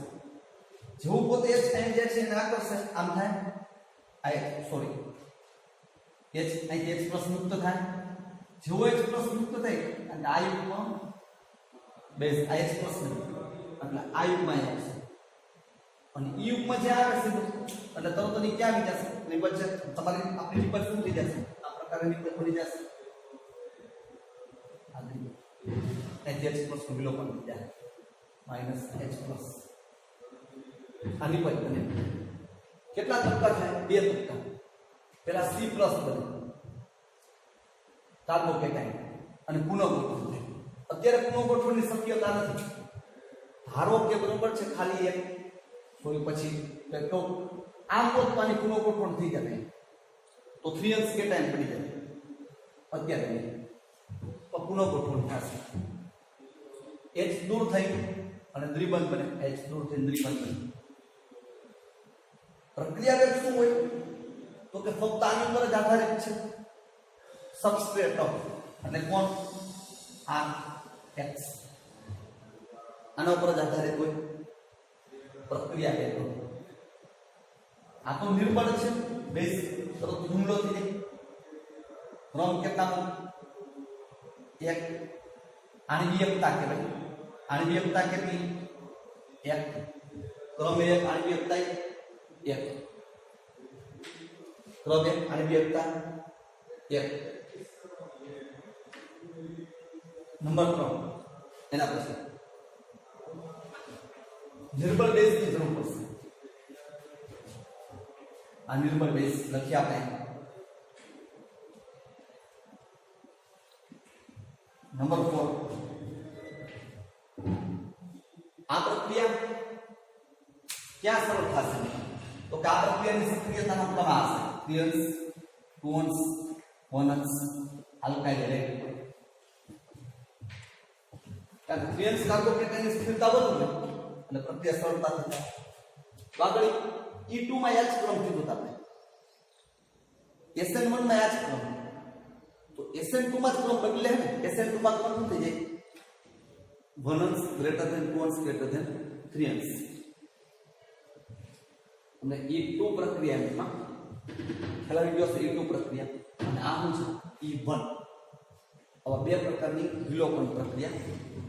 જેવું પોતે H અહીં જે છે એને આકર્ષે આમ થાય સોરી H અહીં H પ્લસ મુક્ત થાય જેવો H પ્લસ મુક્ત થાય અને આ યુગ્મ બેઝ H પ્લસ એટલે આ યુગ્મ અહીં આવશે અને E યુગ્મ જે આવે છે એટલે તરત જ ક્યાં આવી જશે નિબલ છે તમારી આપણી નિબલ શું થઈ જશે આ પ્રકારે નિબલ બની જશે H પ્લસ નું વિલોપન થઈ જાય માઈનસ H પ્લસ આ નિબલ બને કેટલા તબક્કા થાય બે તબક્કા પેલા C પ્લસ બને કાર્બોકેટાઇન અને પુનઃગોઠવણ થાય અત્યારે પુનઃગોઠવણની શક્યતા નથી ધારો કે બરોબર છે ખાલી એક થોડી પછી તો આમ પોતાની પુનઃગોઠવણ થઈ જાય તો 3s કેટાઇન બની જાય અત્યારે તો પુનઃગોઠવણ થશે H દૂર થઈ અને દ્વિબંધ બને H દૂર થઈ દ્વિબંધ બને પ્રક્રિયા વેગ શું હોય તો કે ફક્ત આની ઉપર જ આધારિત છે સબસ્ટ્રેટ અને કોણ આ x આના ઉપર જ આધારિત હોય પ્રક્રિયા વેગ આ તો નિર્બળ છે બેઝ તરત હુમલો થઈ જાય ક્રમ કેટલાનો એક આની વિયક્તા કહેવાય આની વિયક્તા કેટલી એક ક્રમ એક આની વિયક્તા એક ક્રમ એક આની વિયક્તા એક નંબર 3 એના પછી નિર્બળ બેઝ ની જરૂર પડશે આ નિર્બળ બેઝ લખી આપણે નંબર 4 આ પ્રક્રિયા ક્યાં સરળ થશે તો કે આ પ્રક્રિયાની સક્રિયતાનો ક્રમ હશે ક્રિયન્સ ટોન્સ વોનન્સ આલ્કાઇલ રેટ કારણ ક્રિયન્સ કાર્બોકેટાઇનની સ્થિરતા વધુ અને પ્રક્રિયા સરળતા થશે આગળ E2 માં H ક્રમ કીધું આપણે SN1 માં H ક્રમ તો SN2 માં ક્રમ બદલે ને SN2 માં ક્રમ શું થઈ જાય one ones greater than two ones greater than three ones અને E2 પ્રક્રિયામાં ખેલા વિડિયો છે E2 પ્રક્રિયા અને આ શું છે E1 આવા બે પ્રકારની વિલોપન પ્રક્રિયા